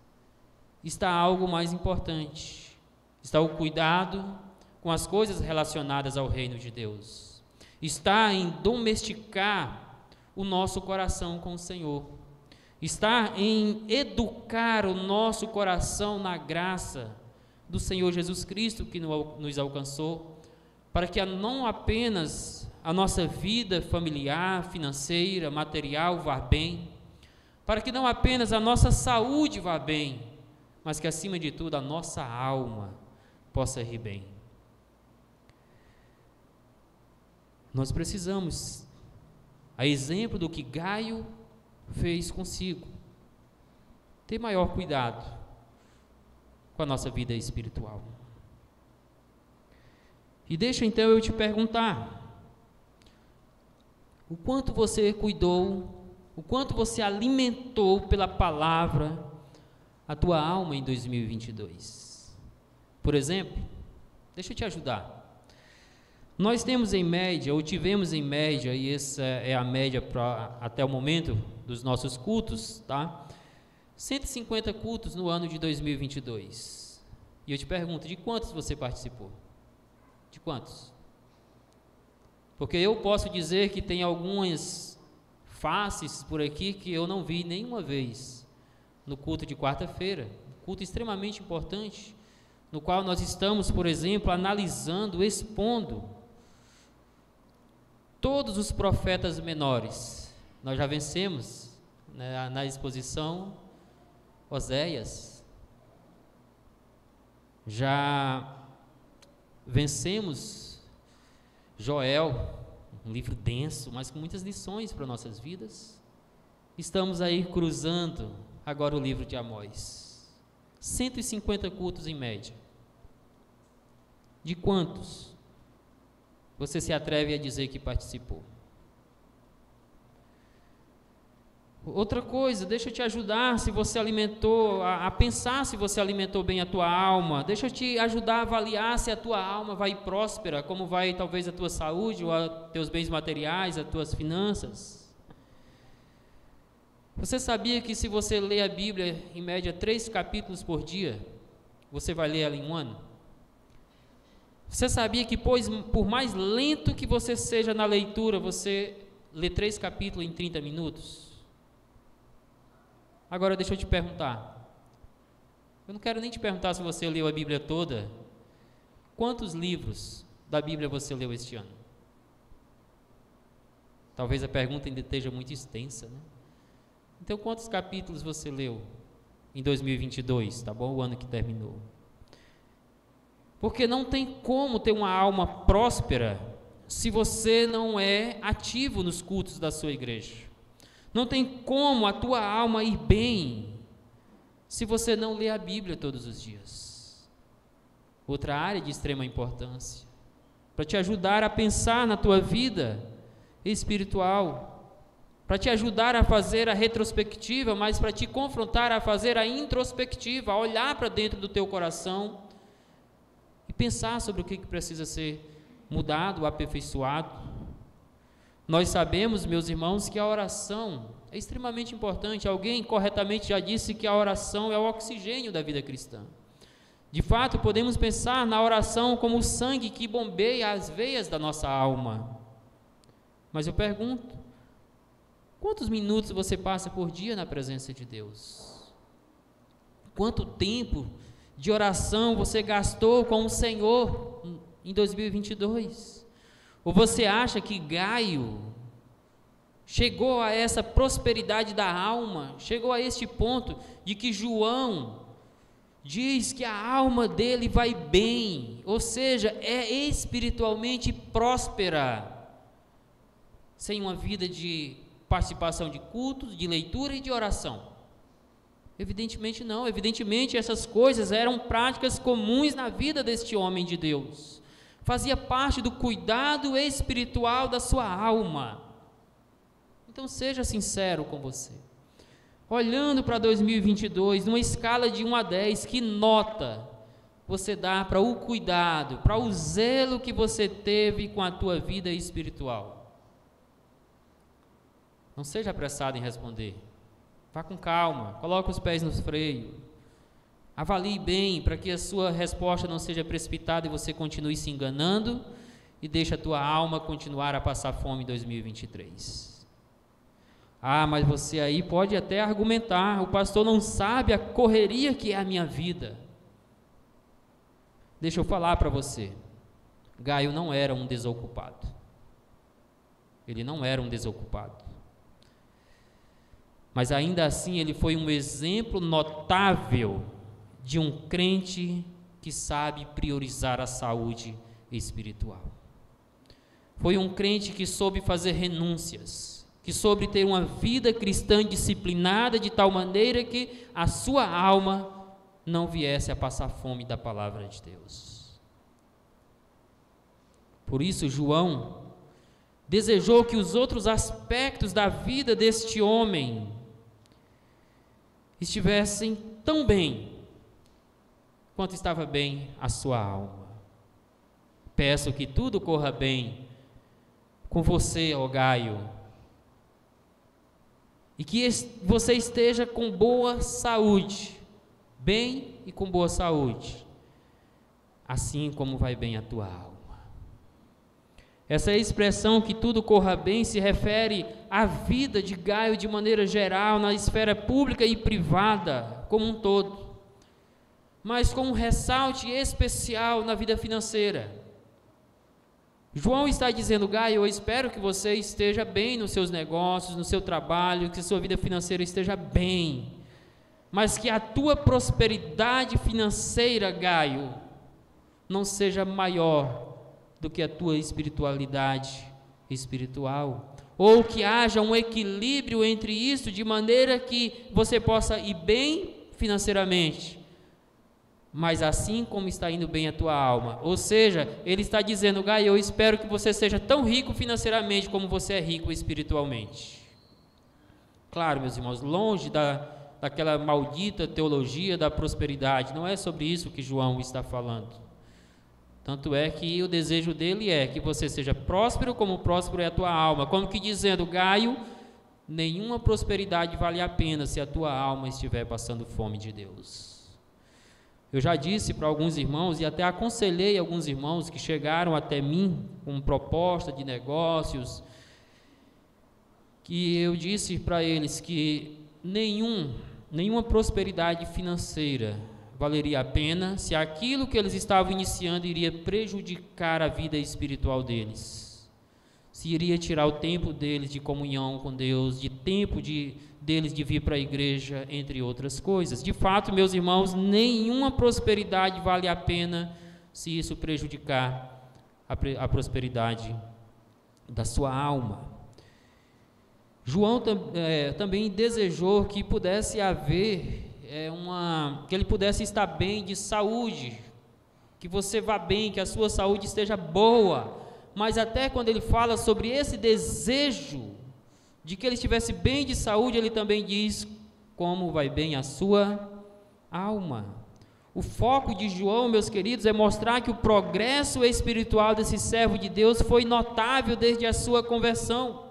está algo mais importante. Está o cuidado com as coisas relacionadas ao reino de Deus. Está em domesticar o nosso coração com o Senhor. Está em educar o nosso coração na graça do Senhor Jesus Cristo que nos alcançou, para que não apenas a nossa vida familiar, financeira, material vá bem, para que não apenas a nossa saúde vá bem, mas que acima de tudo a nossa alma possa ir bem. Nós precisamos, a exemplo do que Gaio fez consigo, ter maior cuidado com a nossa vida espiritual. E deixa então eu te perguntar: o quanto você cuidou, o quanto você alimentou pela palavra a tua alma em 2022? Por exemplo, deixa eu te ajudar. Nós temos em média, ou tivemos em média, e essa é a média até o momento dos nossos cultos, tá? 150 cultos no ano de 2022. E eu te pergunto, de quantos você participou? De quantos? Porque eu posso dizer que tem algumas faces por aqui que eu não vi nenhuma vez no culto de quarta-feira, um culto extremamente importante, no qual nós estamos, por exemplo, analisando, expondo todos os profetas menores. Nós já vencemos, né, na exposição Oséias, já vencemos Joel, um livro denso, mas com muitas lições para nossas vidas. Estamos aí cruzando agora o livro de Amós, 150 cultos em média. De quantos você se atreve a dizer que participou? Outra coisa, deixa eu te ajudar se você alimentou, a pensar se você alimentou bem a tua alma. Deixa eu te ajudar a avaliar se a tua alma vai próspera, como vai talvez a tua saúde, ou a teus bens materiais, as tuas finanças. Você sabia que se você lê a Bíblia em média 3 capítulos por dia, você vai ler ela em um ano? Você sabia que por mais lento que você seja na leitura, você lê 3 capítulos em 30 minutos? Agora deixa eu te perguntar, eu não quero nem te perguntar se você leu a Bíblia toda. Quantos livros da Bíblia você leu este ano? Talvez a pergunta ainda esteja muito extensa, né? Então quantos capítulos você leu em 2022, tá bom? O ano que terminou. Porque não tem como ter uma alma próspera se você não é ativo nos cultos da sua igreja. Não tem como a tua alma ir bem se você não lê a Bíblia todos os dias. Outra área de extrema importância, para te ajudar a pensar na tua vida espiritual, para te ajudar a fazer a retrospectiva, mas para te confrontar a fazer a introspectiva, a olhar para dentro do teu coração e pensar sobre o que precisa ser mudado, aperfeiçoado. Nós sabemos, meus irmãos, que a oração é extremamente importante. Alguém corretamente já disse que a oração é o oxigênio da vida cristã. De fato, podemos pensar na oração como o sangue que bombeia as veias da nossa alma. Mas eu pergunto, quantos minutos você passa por dia na presença de Deus? Quanto tempo de oração você gastou com o Senhor em 2022? Ou você acha que Gaio chegou a essa prosperidade da alma, chegou a este ponto de que João diz que a alma dele vai bem, ou seja, é espiritualmente próspera, sem uma vida de participação de cultos, de leitura e de oração? Evidentemente não, evidentemente essas coisas eram práticas comuns na vida deste homem de Deus. Fazia parte do cuidado espiritual da sua alma. Então seja sincero com você. Olhando para 2022, numa escala de 1 a 10, que nota você dá para o cuidado, para o zelo que você teve com a tua vida espiritual? Não seja apressado em responder. Vá com calma, coloque os pés nos freios. Avalie bem para que a sua resposta não seja precipitada e você continue se enganando e deixe a tua alma continuar a passar fome em 2023. Ah, mas você aí pode até argumentar, o pastor não sabe a correria que é a minha vida. Deixa eu falar para você, Gaio não era um desocupado. Ele não era um desocupado. Mas ainda assim ele foi um exemplo notável de um crente que sabe priorizar a saúde espiritual. Foi um crente que soube fazer renúncias, que soube ter uma vida cristã disciplinada de tal maneira que a sua alma não viesse a passar fome da palavra de Deus. Por isso João desejou que os outros aspectos da vida deste homem estivessem tão bem quanto estava bem a sua alma. Peço que tudo corra bem com você, ó Gaio, e que você esteja com boa saúde, bem e com boa saúde, assim como vai bem a tua alma. Essa expressão que tudo corra bem se refere à vida de Gaio de maneira geral, na esfera pública e privada como um todo, mas com um ressalte especial na vida financeira. João está dizendo: Gaio, eu espero que você esteja bem nos seus negócios, no seu trabalho, que a sua vida financeira esteja bem, mas que a tua prosperidade financeira, Gaio, não seja maior do que a tua espiritualidade espiritual, ou que haja um equilíbrio entre isso, de maneira que você possa ir bem financeiramente, mas assim como está indo bem a tua alma. Ou seja, ele está dizendo: Gaio, eu espero que você seja tão rico financeiramente como você é rico espiritualmente. Claro, meus irmãos, longe daquela maldita teologia da prosperidade, não é sobre isso que João está falando. Tanto é que o desejo dele é que você seja próspero como próspero é a tua alma, como que dizendo: Gaio, nenhuma prosperidade vale a pena se a tua alma estiver passando fome de Deus. Eu já disse para alguns irmãos e até aconselhei alguns irmãos que chegaram até mim com proposta de negócios, que eu disse para eles que nenhuma prosperidade financeira valeria a pena se aquilo que eles estavam iniciando iria prejudicar a vida espiritual deles, se iria tirar o tempo deles de comunhão com Deus, de tempo deles de vir para a igreja, entre outras coisas. De fato, meus irmãos, nenhuma prosperidade vale a pena se isso prejudicar a prosperidade da sua alma. João também desejou que pudesse haver que ele pudesse estar bem de saúde, que você vá bem, que a sua saúde esteja boa. Mas até quando ele fala sobre esse desejo de que ele estivesse bem de saúde, ele também diz como vai bem a sua alma. O foco de João, meus queridos, é mostrar que o progresso espiritual desse servo de Deus foi notável desde a sua conversão,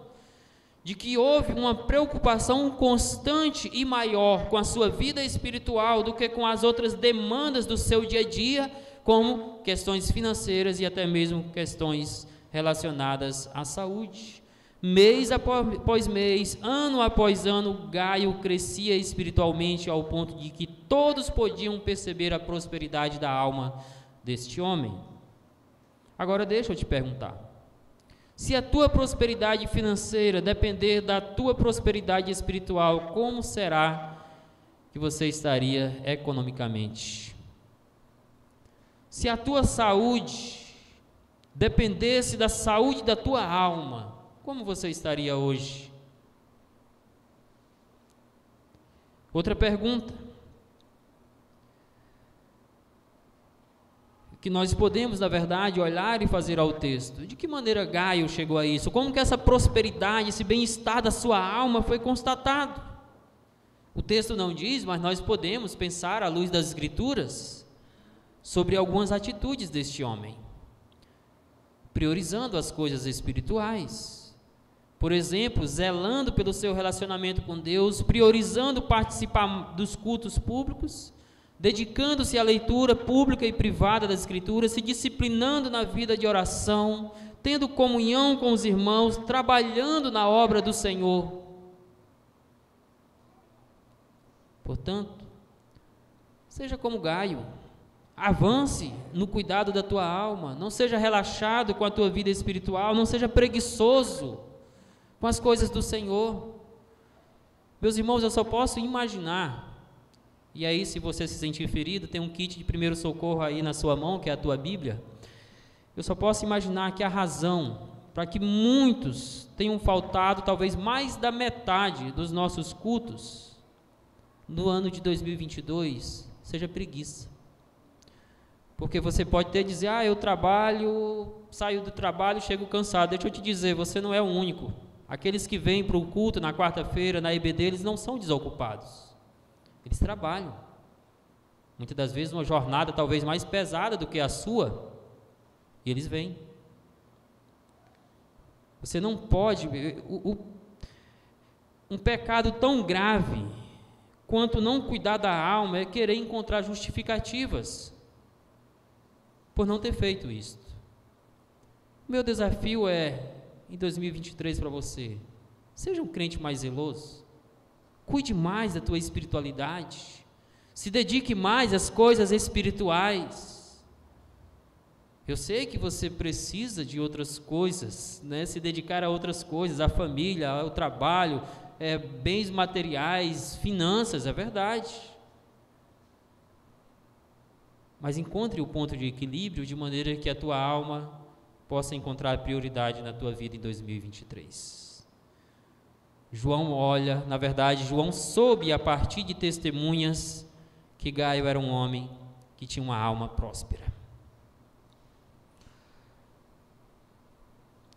de que houve uma preocupação constante e maior com a sua vida espiritual do que com as outras demandas do seu dia a dia, como questões financeiras e até mesmo questões relacionadas à saúde. Mês após mês, ano após ano, Gaio crescia espiritualmente ao ponto de que todos podiam perceber a prosperidade da alma deste homem. Agora deixa eu te perguntar: se a tua prosperidade financeira depender da tua prosperidade espiritual, como será que você estaria economicamente? Se a tua saúde dependesse da saúde da tua alma, como você estaria hoje? Outra pergunta que nós podemos, na verdade, olhar e fazer ao texto: de que maneira Gaio chegou a isso? Como que essa prosperidade, esse bem-estar da sua alma foi constatado? O texto não diz, mas nós podemos pensar à luz das Escrituras sobre algumas atitudes deste homem, priorizando as coisas espirituais. Por exemplo, zelando pelo seu relacionamento com Deus, priorizando participar dos cultos públicos, dedicando-se à leitura pública e privada das Escrituras, se disciplinando na vida de oração, tendo comunhão com os irmãos, trabalhando na obra do Senhor. Portanto, seja como Gaio, avance no cuidado da tua alma, não seja relaxado com a tua vida espiritual, não seja preguiçoso com as coisas do Senhor. Meus irmãos, eu só posso imaginar. E aí, se você se sentir ferido, tem um kit de primeiro socorro aí na sua mão, que é a tua Bíblia. Eu só posso imaginar que a razão para que muitos tenham faltado talvez mais da metade dos nossos cultos no ano de 2022 seja preguiça. Porque você pode até dizer: eu trabalho, saio do trabalho, chego cansado. Deixa eu te dizer, você não é o único. Aqueles que vêm para o culto na quarta-feira, na EBD, eles não são desocupados. Eles trabalham, muitas das vezes uma jornada talvez mais pesada do que a sua, e eles vêm. Você não pode, um pecado tão grave quanto não cuidar da alma é querer encontrar justificativas. por não ter feito isto. O meu desafio é, em 2023 para você, seja um crente mais zeloso, cuide mais da tua espiritualidade, se dedique mais às coisas espirituais. Eu sei que você precisa de outras coisas, né? Se dedicar a outras coisas, à família, ao trabalho, bens materiais, finanças, é verdade. Mas encontre o ponto de equilíbrio de maneira que a tua alma possa encontrar prioridade na tua vida em 2023. João olha, na verdade, João soube a partir de testemunhas que Gaio era um homem que tinha uma alma próspera.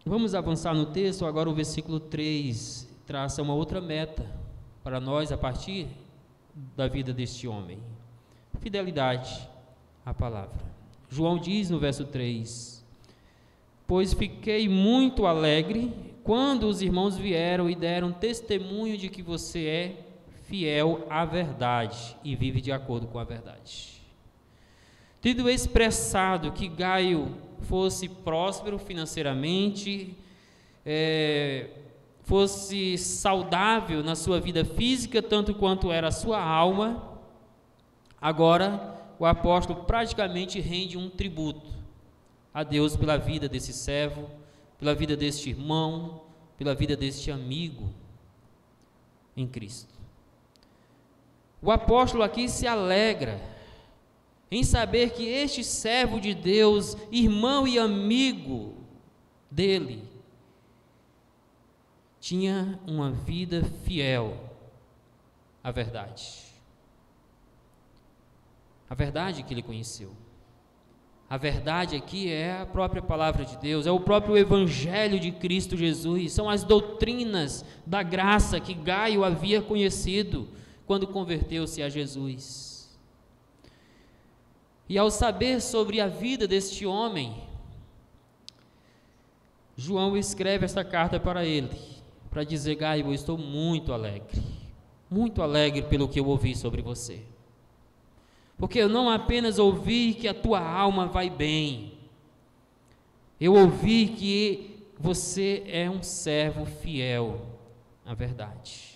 Vamos avançar no texto, agora o versículo 3 traça uma outra meta para nós a partir da vida deste homem. Fidelidade à palavra. João diz no verso 3: pois fiquei muito alegre quando os irmãos vieram e deram testemunho de que você é fiel à verdade e vive de acordo com a verdade. Tendo expressado que Gaio fosse próspero financeiramente, fosse saudável na sua vida física, tanto quanto era a sua alma, agora o apóstolo praticamente rende um tributo a Deus pela vida desse servo, pela vida deste irmão, pela vida deste amigo em Cristo. O apóstolo aqui se alegra em saber que este servo de Deus, irmão e amigo dele, tinha uma vida fiel à verdade. A verdade que ele conheceu. A verdade aqui é a própria palavra de Deus, é o próprio evangelho de Cristo Jesus, são as doutrinas da graça que Gaio havia conhecido quando converteu-se a Jesus. E ao saber sobre a vida deste homem, João escreve esta carta para ele, para dizer: Gaio, eu estou muito alegre pelo que eu ouvi sobre você. Porque eu não apenas ouvi que a tua alma vai bem, eu ouvi que você é um servo fiel à verdade.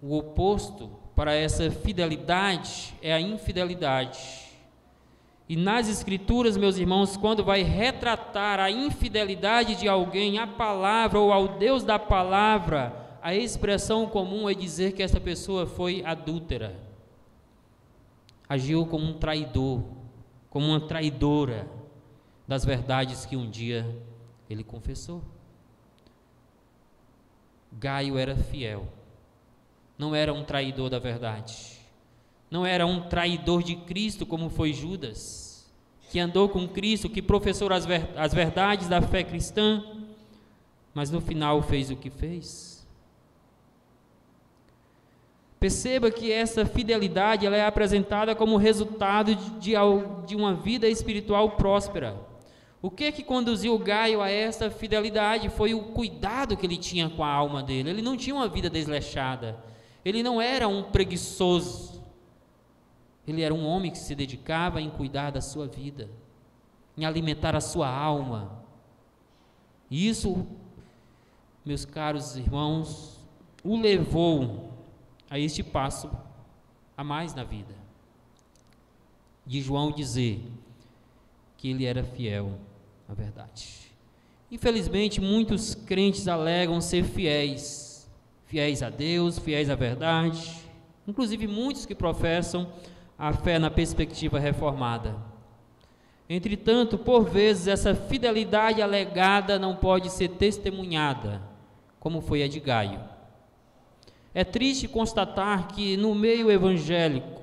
O oposto para essa fidelidade é a infidelidade. E nas Escrituras, meus irmãos, quando vai retratar a infidelidade de alguém à palavra ou ao Deus da palavra, a expressão comum é dizer que essa pessoa foi adúltera, agiu como um traidor, como uma traidora das verdades que um dia ele confessou. Gaio era fiel, não era um traidor da verdade, não era um traidor de Cristo como foi Judas, que andou com Cristo, que professou as verdades da fé cristã, mas no final fez o que fez. Perceba que essa fidelidade ela é apresentada como resultado de uma vida espiritual próspera. O que conduziu Gaio a essa fidelidade? Foi o cuidado que ele tinha com a alma dele. Ele não tinha uma vida desleixada, ele não era um preguiçoso, ele era um homem que se dedicava em cuidar da sua vida, em alimentar a sua alma. E isso, meus caros irmãos, o levou a este passo a mais na vida, de João dizer que ele era fiel à verdade. Infelizmente, muitos crentes alegam ser fiéis a Deus, fiéis à verdade, inclusive muitos que professam a fé na perspectiva reformada. Entretanto, por vezes, essa fidelidade alegada não pode ser testemunhada, como foi a de Gaio. É triste constatar que no meio evangélico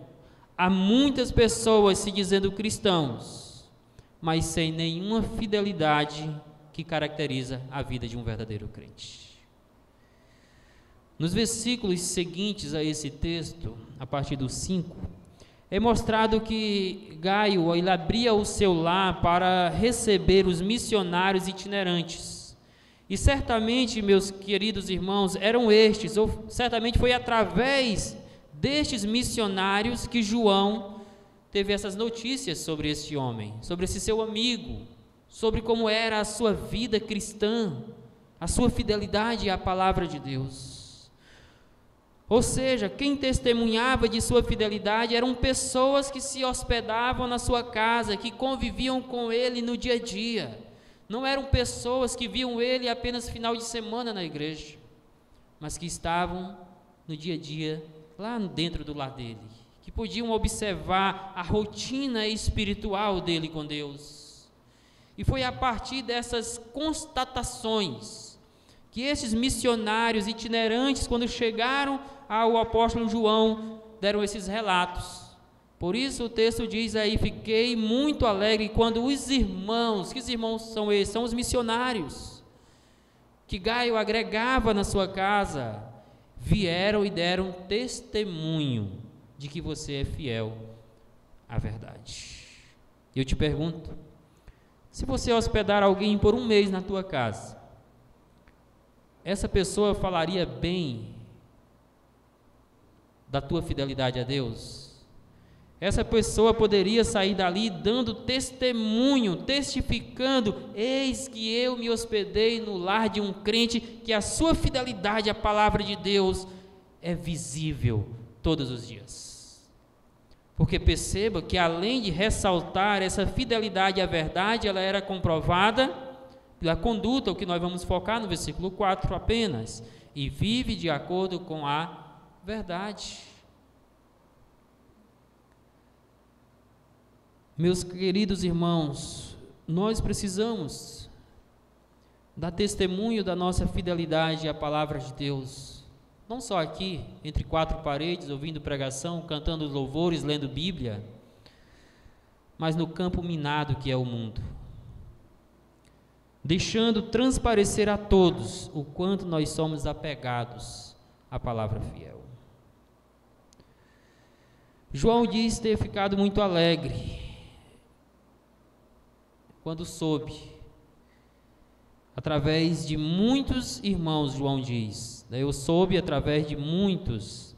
há muitas pessoas se dizendo cristãos, mas sem nenhuma fidelidade que caracteriza a vida de um verdadeiro crente. Nos versículos seguintes a esse texto, a partir do 5, é mostrado que Gaio ele abria o seu lar para receber os missionários itinerantes. E certamente, meus queridos irmãos, eram estes, ou certamente foi através destes missionários que João teve essas notícias sobre este homem, sobre esse seu amigo, sobre como era a sua vida cristã, a sua fidelidade à palavra de Deus. Ou seja, quem testemunhava de sua fidelidade eram pessoas que se hospedavam na sua casa, que conviviam com ele no dia a dia. Não eram pessoas que viam ele apenas final de semana na igreja, mas que estavam no dia a dia, lá dentro do lar dele, que podiam observar a rotina espiritual dele com Deus. E foi a partir dessas constatações que esses missionários itinerantes, quando chegaram ao apóstolo João, deram esses relatos. Por isso o texto diz aí: fiquei muito alegre quando os irmãos, que os irmãos são esses? São os missionários, que Gaio agregava na sua casa, vieram e deram testemunho de que você é fiel à verdade. Eu te pergunto, se você hospedar alguém por um mês na tua casa, essa pessoa falaria bem da tua fidelidade a Deus? Essa pessoa poderia sair dali dando testemunho, testificando: eis que eu me hospedei no lar de um crente, que a sua fidelidade à palavra de Deus é visível todos os dias. Porque perceba que, além de ressaltar essa fidelidade à verdade, ela era comprovada pela conduta, o que nós vamos focar no versículo 4 apenas: e vive de acordo com a verdade. Meus queridos irmãos, nós precisamos dar testemunho da nossa fidelidade à palavra de Deus, não só aqui, entre quatro paredes, ouvindo pregação, cantando louvores, lendo Bíblia, mas no campo minado que é o mundo, deixando transparecer a todos o quanto nós somos apegados à palavra fiel. João diz ter ficado muito alegre quando soube, através de muitos irmãos. João diz: eu soube através de muitos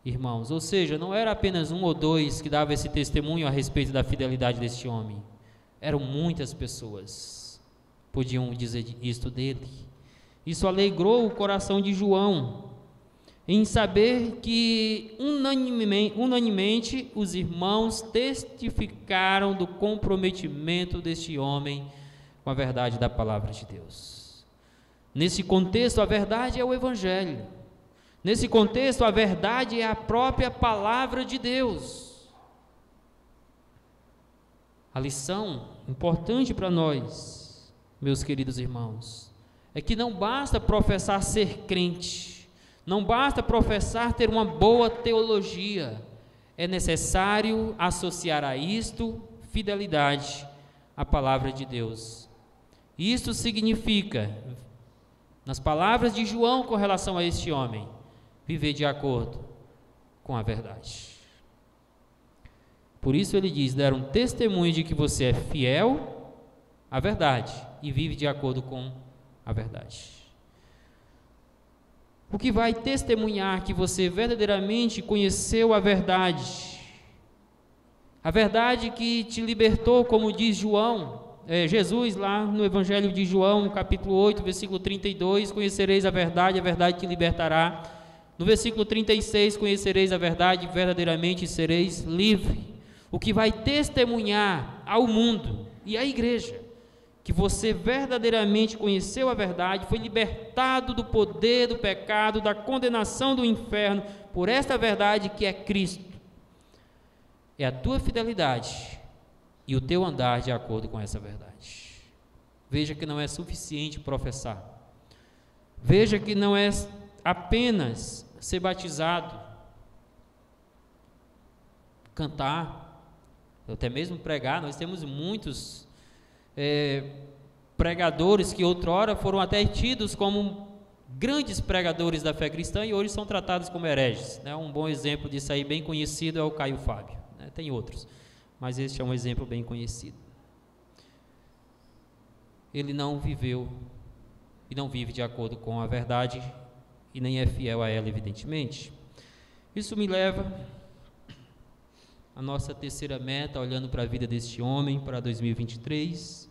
irmãos. Ou seja, não era apenas um ou dois que davam esse testemunho a respeito da fidelidade deste homem, eram muitas pessoas que podiam dizer isto dele. Isso alegrou o coração de João, em saber que unanimemente os irmãos testificaram do comprometimento deste homem com a verdade da palavra de Deus. Nesse contexto, a verdade é o Evangelho. Nesse contexto, a verdade é a própria palavra de Deus. A lição importante para nós, meus queridos irmãos, é que não basta professar ser crente, não basta professar ter uma boa teologia, é necessário associar a isto fidelidade à palavra de Deus. Isto significa, nas palavras de João com relação a este homem, viver de acordo com a verdade. Por isso ele diz: deram testemunho de que você é fiel à verdade e vive de acordo com a verdade. O que vai testemunhar que você verdadeiramente conheceu a verdade que te libertou, como diz Jesus lá no Evangelho de João, capítulo 8, versículo 32, conhecereis a verdade te libertará. No versículo 36, conhecereis a verdade, verdadeiramente sereis livre. O que vai testemunhar ao mundo e à igreja que você verdadeiramente conheceu a verdade, foi libertado do poder do pecado, da condenação do inferno, por esta verdade que é Cristo, é a tua fidelidade e o teu andar de acordo com essa verdade. Veja que não é suficiente professar, veja que não é apenas ser batizado, cantar, até mesmo pregar. Nós temos muitos pregadores que outrora foram até tidos como grandes pregadores da fé cristã e hoje são tratados como hereges, né? Um bom exemplo disso aí, bem conhecido, é o Caio Fábio, né? Tem outros, mas este é um exemplo bem conhecido. Ele não viveu e não vive de acordo com a verdade e nem é fiel a ela, evidentemente. Isso me leva a nossa terceira meta, olhando para a vida deste homem para 2023.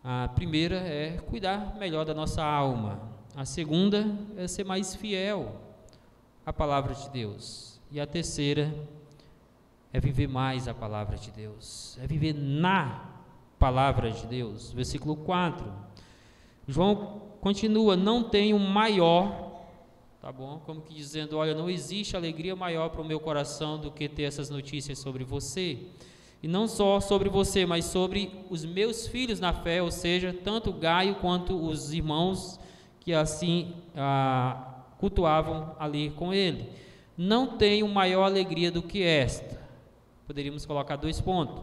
A primeira é cuidar melhor da nossa alma. A segunda é ser mais fiel à palavra de Deus. E a terceira é viver mais a palavra de Deus, é viver na palavra de Deus. Versículo 4, João continua: não tenho maior, tá bom? Como que dizendo, olha, não existe alegria maior para o meu coração do que ter essas notícias sobre você, e não só sobre você, mas sobre os meus filhos na fé, ou seja, tanto Gaio quanto os irmãos que assim cultuavam ali com ele. Não tenho maior alegria do que esta. Poderíamos colocar 2 pontos.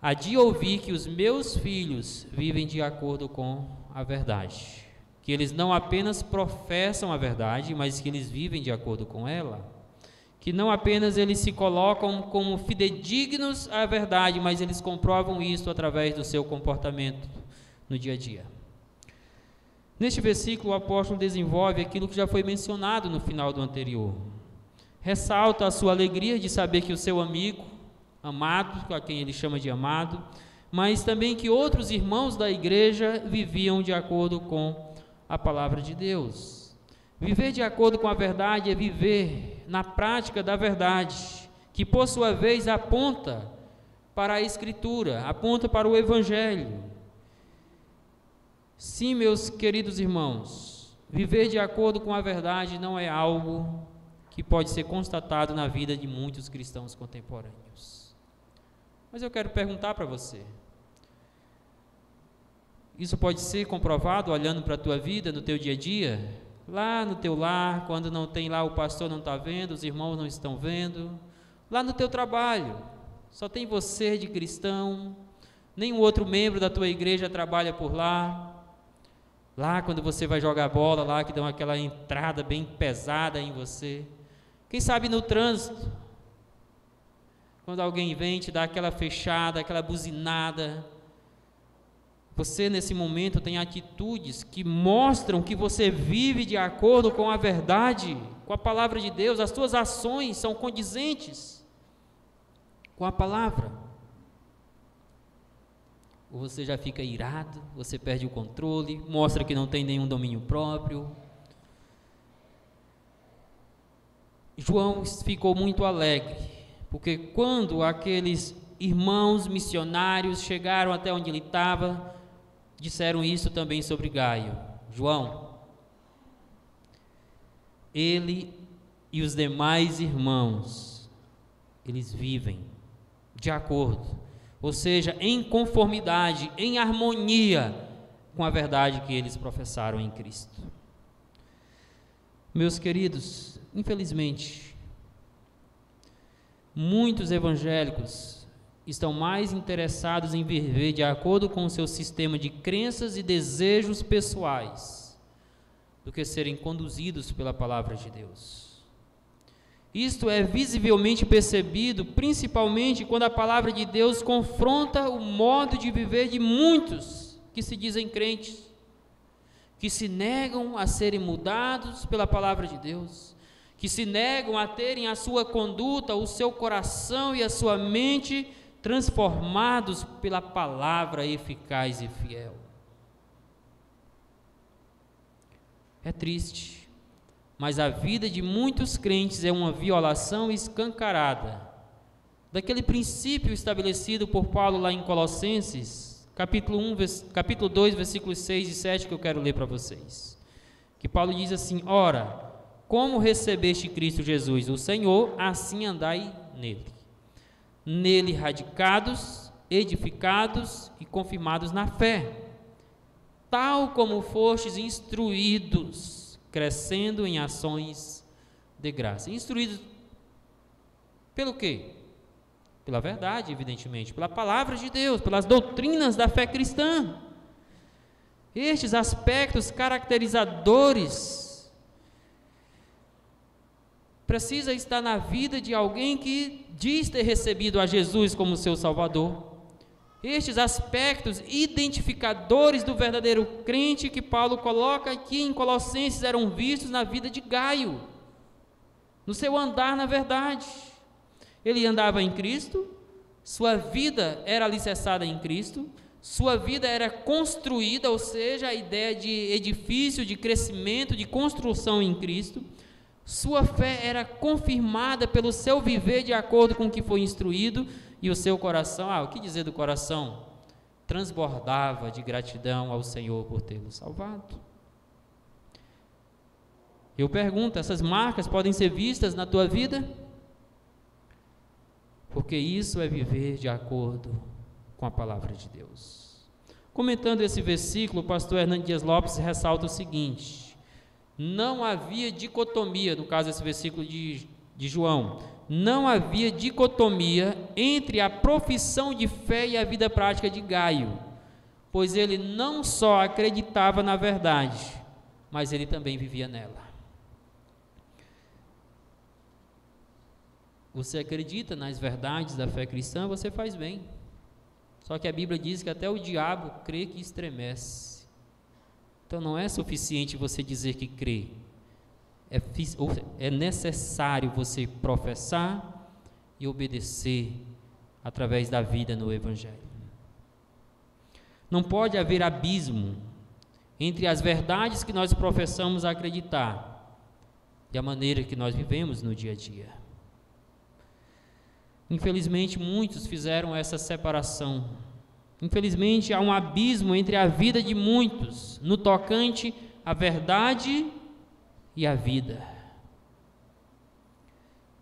A de ouvir que os meus filhos vivem de acordo com a verdade, que eles não apenas professam a verdade, mas que eles vivem de acordo com ela, que não apenas eles se colocam como fidedignos à verdade, mas eles comprovam isso através do seu comportamento no dia a dia. Neste versículo, o apóstolo desenvolve aquilo que já foi mencionado no final do anterior. Ressalta a sua alegria de saber que o seu amigo, amado, a quem ele chama de amado, mas também que outros irmãos da igreja viviam de acordo com a palavra de Deus. Viver de acordo com a verdade é viver na prática da verdade, que por sua vez aponta para a Escritura, aponta para o Evangelho. Sim, meus queridos irmãos, viver de acordo com a verdade não é algo que pode ser constatado na vida de muitos cristãos contemporâneos. Mas eu quero perguntar para você, isso pode ser comprovado olhando para a tua vida, no teu dia a dia? Lá no teu lar, quando não tem lá, o pastor não está vendo, os irmãos não estão vendo. Lá no teu trabalho, só tem você de cristão, nenhum outro membro da tua igreja trabalha por lá. Lá quando você vai jogar bola, lá que dão aquela entrada bem pesada em você. Quem sabe no trânsito, quando alguém vem te dar aquela fechada, aquela buzinada, você nesse momento tem atitudes que mostram que você vive de acordo com a verdade, com a palavra de Deus. As suas ações são condizentes com a palavra. Ou você já fica irado, você perde o controle, mostra que não tem nenhum domínio próprio. João ficou muito alegre, porque quando aqueles irmãos missionários chegaram até onde ele estava, disseram isso também sobre Gaio. João, ele e os demais irmãos, eles vivem de acordo, ou seja, em conformidade, em harmonia com a verdade que eles professaram em Cristo. Meus queridos, infelizmente, muitos evangélicos estão mais interessados em viver de acordo com o seu sistema de crenças e desejos pessoais do que serem conduzidos pela palavra de Deus. Isto é visivelmente percebido principalmente quando a palavra de Deus confronta o modo de viver de muitos que se dizem crentes, que se negam a serem mudados pela palavra de Deus, que se negam a terem a sua conduta, o seu coração e a sua mente transformados pela palavra eficaz e fiel. É triste, mas a vida de muitos crentes é uma violação escancarada daquele princípio estabelecido por Paulo lá em Colossenses, capítulo 2, versículos 6 e 7, que eu quero ler para vocês. Que Paulo diz assim: ora, como recebeste Cristo Jesus, o Senhor, assim andai nele. Nele radicados, edificados e confirmados na fé, tal como fostes instruídos, crescendo em ações de graça. Instruídos pelo quê? Pela verdade, evidentemente, pela palavra de Deus, pelas doutrinas da fé cristã. Estes aspectos caracterizadores precisa estar na vida de alguém que diz ter recebido a Jesus como seu Salvador. Estes aspectos identificadores do verdadeiro crente que Paulo coloca aqui em Colossenses eram vistos na vida de Gaio, no seu andar na verdade. Ele andava em Cristo, sua vida era alicerçada em Cristo, sua vida era construída, ou seja, a ideia de edifício, de crescimento, de construção em Cristo. Sua fé era confirmada pelo seu viver de acordo com o que foi instruído, e o seu coração, o que dizer do coração? Transbordava de gratidão ao Senhor por tê-lo salvado. Eu pergunto, essas marcas podem ser vistas na tua vida? Porque isso é viver de acordo com a palavra de Deus. Comentando esse versículo, o pastor Hernando Dias Lopes ressalta o seguinte: não havia dicotomia, no caso esse versículo de João, não havia dicotomia entre a profissão de fé e a vida prática de Gaio, pois ele não só acreditava na verdade, mas ele também vivia nela. Você acredita nas verdades da fé cristã, você faz bem. Só que a Bíblia diz que até o diabo crê que estremece. Então não é suficiente você dizer que crê. É necessário você professar e obedecer através da vida no Evangelho. Não pode haver abismo entre as verdades que nós professamos acreditar e a maneira que nós vivemos no dia a dia. Infelizmente, muitos fizeram essa separação. Infelizmente, há um abismo entre a vida de muitos no tocante à verdade e à vida.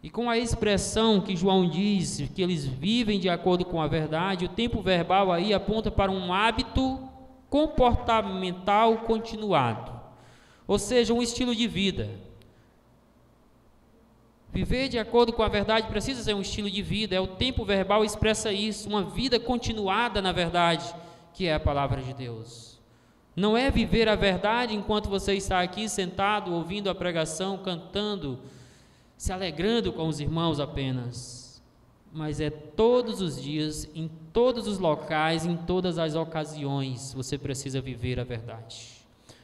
E com a expressão que João diz, que eles vivem de acordo com a verdade, o tempo verbal aí aponta para um hábito comportamental continuado, ou seja, um estilo de vida. Viver de acordo com a verdade precisa ser um estilo de vida, o tempo verbal expressa isso, uma vida continuada na verdade, que é a palavra de Deus. Não é viver a verdade enquanto você está aqui sentado, ouvindo a pregação, cantando, se alegrando com os irmãos apenas, mas é todos os dias, em todos os locais, em todas as ocasiões, você precisa viver a verdade.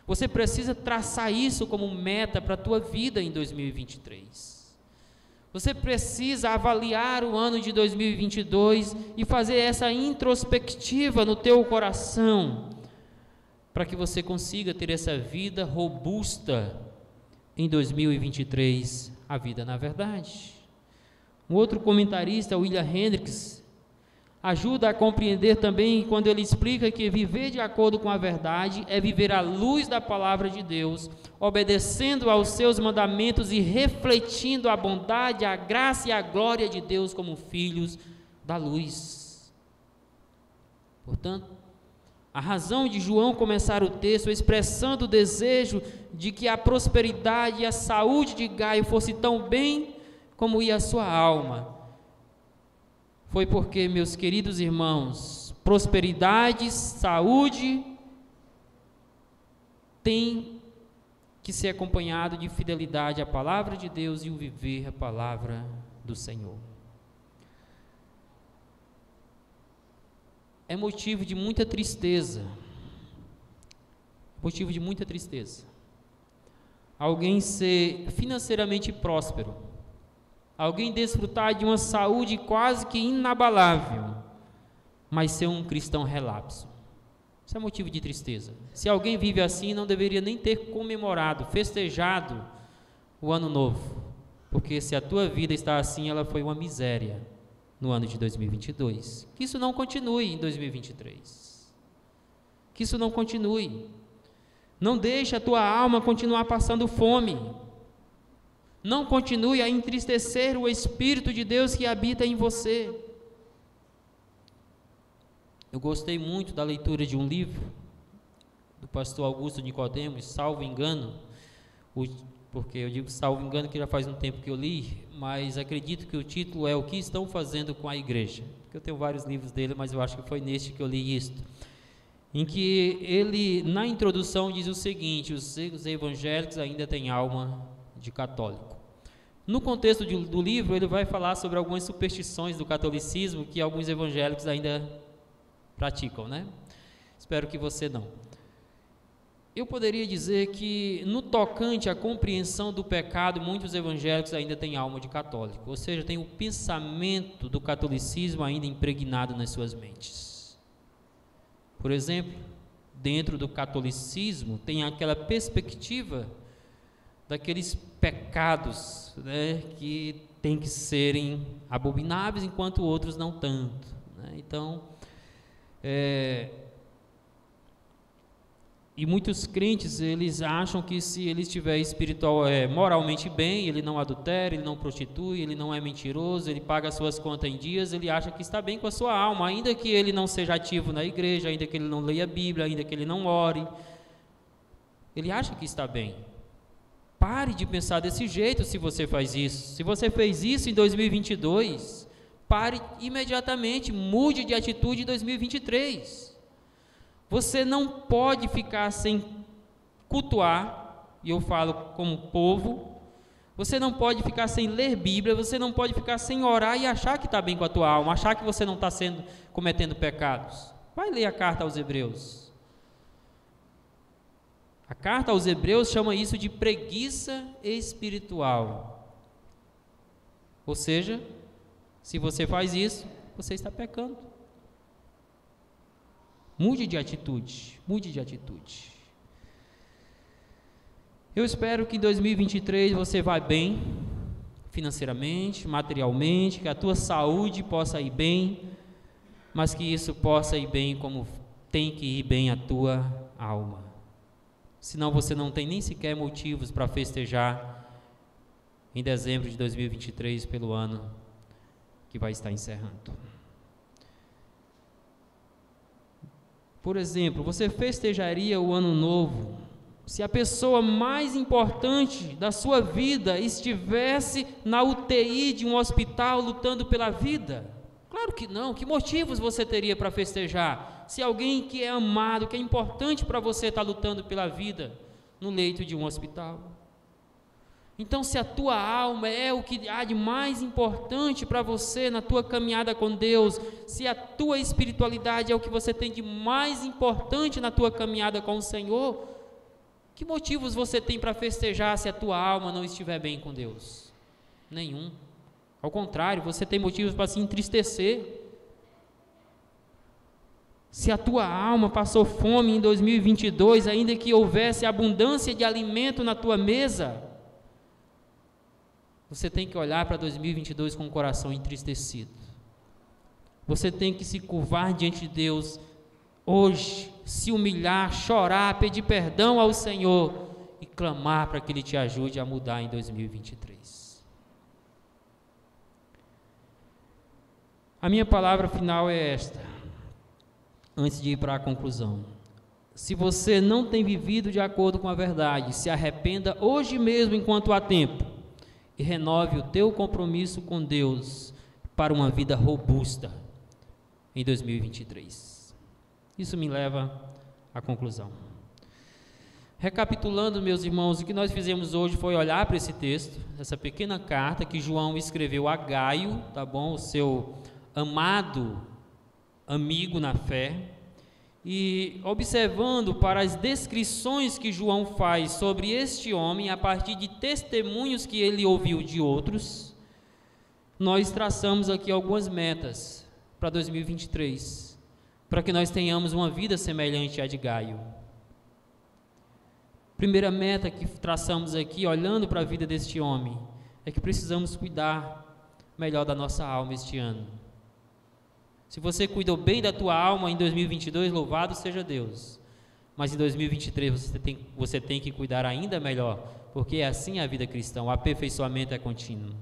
Você precisa traçar isso como meta para a tua vida em 2023. Você precisa avaliar o ano de 2022 e fazer essa introspectiva no teu coração, para que você consiga ter essa vida robusta em 2023, a vida na verdade. Um outro comentarista, William Hendricks, ajuda a compreender também quando ele explica que viver de acordo com a verdade é viver à luz da palavra de Deus, obedecendo aos seus mandamentos e refletindo a bondade, a graça e a glória de Deus como filhos da luz. Portanto, a razão de João começar o texto expressando o desejo de que a prosperidade e a saúde de Gaio fosse tão bem como ia a sua alma, foi porque, meus queridos irmãos, prosperidade, saúde tem que ser acompanhado de fidelidade à palavra de Deus e o viver a palavra do Senhor. É motivo de muita tristeza, alguém ser financeiramente próspero, alguém desfrutar de uma saúde quase que inabalável, mas ser um cristão relapso. Isso é motivo de tristeza. Se alguém vive assim, não deveria nem ter comemorado, festejado o ano novo, porque se a tua vida está assim, ela foi uma miséria no ano de 2022. Que isso não continue em 2023. Que isso não continue. Não deixe a tua alma continuar passando fome. Não continue a entristecer o Espírito de Deus que habita em você. Eu gostei muito da leitura de um livro do pastor Augusto Nicodemos, salvo engano, porque eu digo salvo engano que já faz um tempo que eu li, mas acredito que o título é O que estão fazendo com a igreja, porque eu tenho vários livros dele, mas eu acho que foi neste que eu li isto, em que ele, na introdução, diz o seguinte: os evangélicos ainda têm alma de católico. No contexto do livro, ele vai falar sobre algumas superstições do catolicismo que alguns evangélicos ainda praticam, né? Espero que você não. eu poderia dizer que, no tocante à compreensão do pecado, muitos evangélicos ainda têm alma de católico, ou seja, tem o pensamento do catolicismo ainda impregnado nas suas mentes. Por exemplo, dentro do catolicismo tem aquela perspectiva daqueles pecados, né, que tem que serem abomináveis, enquanto outros não tanto, né? Então, e muitos crentes, eles acham que se ele estiver moralmente bem, ele não adultera, ele não prostitui, ele não é mentiroso, ele paga as suas contas em dias, ele acha que está bem com a sua alma, ainda que ele não seja ativo na igreja, ainda que ele não leia a Bíblia, ainda que ele não ore, ele acha que está bem. Pare de pensar desse jeito se você faz isso. Se você fez isso em 2022, pare imediatamente, mude de atitude em 2023. Você não pode ficar sem cultuar, e eu falo como povo, você não pode ficar sem ler Bíblia, você não pode ficar sem orar e achar que está bem com a tua alma, achar que você não está cometendo pecados. Vai ler a carta aos Hebreus. A carta aos Hebreus chama isso de preguiça espiritual. Ou seja, se você faz isso, você está pecando. Mude de atitude, mude de atitude. Eu espero que em 2023 você vá bem, financeiramente, materialmente, que a tua saúde possa ir bem, mas que isso possa ir bem como tem que ir bem a tua alma. Senão você não tem nem sequer motivos para festejar em dezembro de 2023 pelo ano que vai estar encerrando. Por exemplo, você festejaria o ano novo se a pessoa mais importante da sua vida estivesse na UTI de um hospital lutando pela vida? Claro que não. Que motivos você teria para festejar se alguém que é amado, que é importante para você está lutando pela vida no leito de um hospital? Então, se a tua alma é o que há de mais importante para você na tua caminhada com Deus, se a tua espiritualidade é o que você tem de mais importante na tua caminhada com o Senhor, que motivos você tem para festejar se a tua alma não estiver bem com Deus? Nenhum. Ao contrário, você tem motivos para se entristecer. Se a tua alma passou fome em 2022, ainda que houvesse abundância de alimento na tua mesa, você tem que olhar para 2022 com o coração entristecido. Você tem que se curvar diante de Deus hoje, se humilhar, chorar, pedir perdão ao Senhor e clamar para que Ele te ajude a mudar em 2023. A minha palavra final é esta, antes de ir para a conclusão. Se você não tem vivido de acordo com a verdade, se arrependa hoje mesmo enquanto há tempo e renove o teu compromisso com Deus para uma vida robusta em 2023. Isso me leva à conclusão. Recapitulando, meus irmãos, o que nós fizemos hoje foi olhar para esse texto, essa pequena carta que João escreveu a Gaio, tá bom? O seu amado amigo na fé, e observando para as descrições que João faz sobre este homem, a partir de testemunhos que ele ouviu de outros, nós traçamos aqui algumas metas para 2023, para que nós tenhamos uma vida semelhante à de Gaio. Primeira meta que traçamos aqui, olhando para a vida deste homem, é que precisamos cuidar melhor da nossa alma este ano. Se você cuidou bem da tua alma em 2022, louvado seja Deus. Mas em 2023 você tem que cuidar ainda melhor, porque é assim a vida cristã, o aperfeiçoamento é contínuo.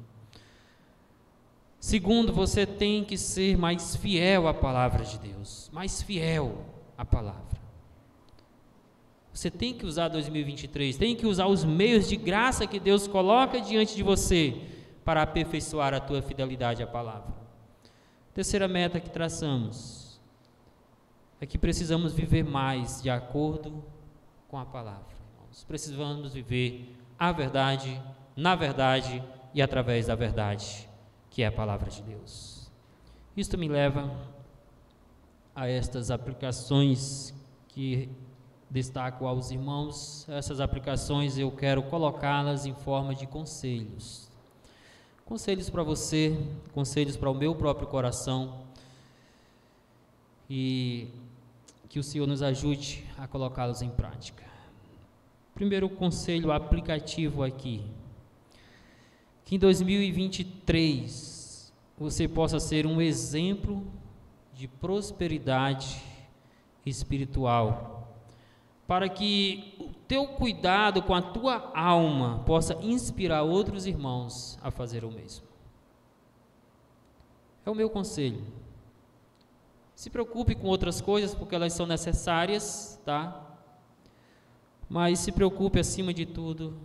Segundo, você tem que ser mais fiel à palavra de Deus, mais fiel à palavra. Você tem que usar 2023, tem que usar os meios de graça que Deus coloca diante de você para aperfeiçoar a tua fidelidade à palavra. Terceira meta que traçamos é que precisamos viver mais de acordo com a palavra. Irmãos. Precisamos viver a verdade, na verdade e através da verdade, que é a palavra de Deus. Isto me leva a estas aplicações que destaco aos irmãos, essas aplicações eu quero colocá-las em forma de conselhos. Conselhos para você, conselhos para o meu próprio coração, e que o Senhor nos ajude a colocá-los em prática. Primeiro conselho aplicativo aqui, que em 2023 você possa ser um exemplo de prosperidade espiritual, para que o teu cuidado com a tua alma possa inspirar outros irmãos a fazer o mesmo. É o meu conselho. Se preocupe com outras coisas, porque elas são necessárias, tá? Mas se preocupe acima de tudo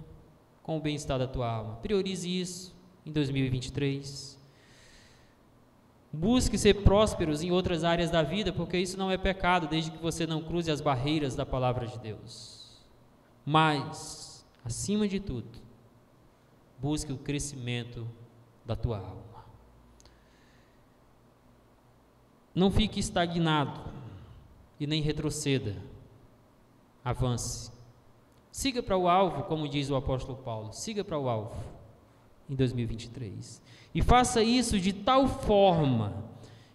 com o bem-estar da tua alma. Priorize isso em 2023. Busque ser prósperos em outras áreas da vida, porque isso não é pecado, desde que você não cruze as barreiras da palavra de Deus. Mas, acima de tudo, busque o crescimento da tua alma. Não fique estagnado e nem retroceda. Avance. Siga para o alvo, como diz o apóstolo Paulo. Siga para o alvo em 2023. E faça isso de tal forma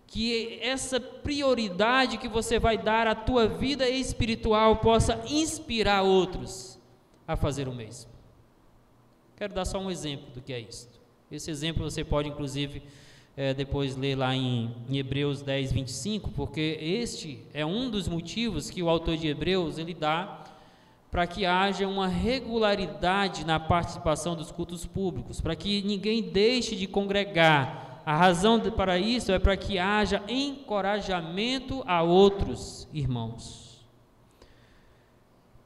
que essa prioridade que você vai dar à tua vida espiritual possa inspirar outros a fazer o mesmo. Quero dar só um exemplo do que é isto. Esse exemplo você pode, inclusive, depois ler lá em Hebreus 10, 25, porque este é um dos motivos que o autor de Hebreus ele dá para que haja uma regularidade na participação dos cultos públicos, para que ninguém deixe de congregar. A razão para isso é para que haja encorajamento a outros irmãos.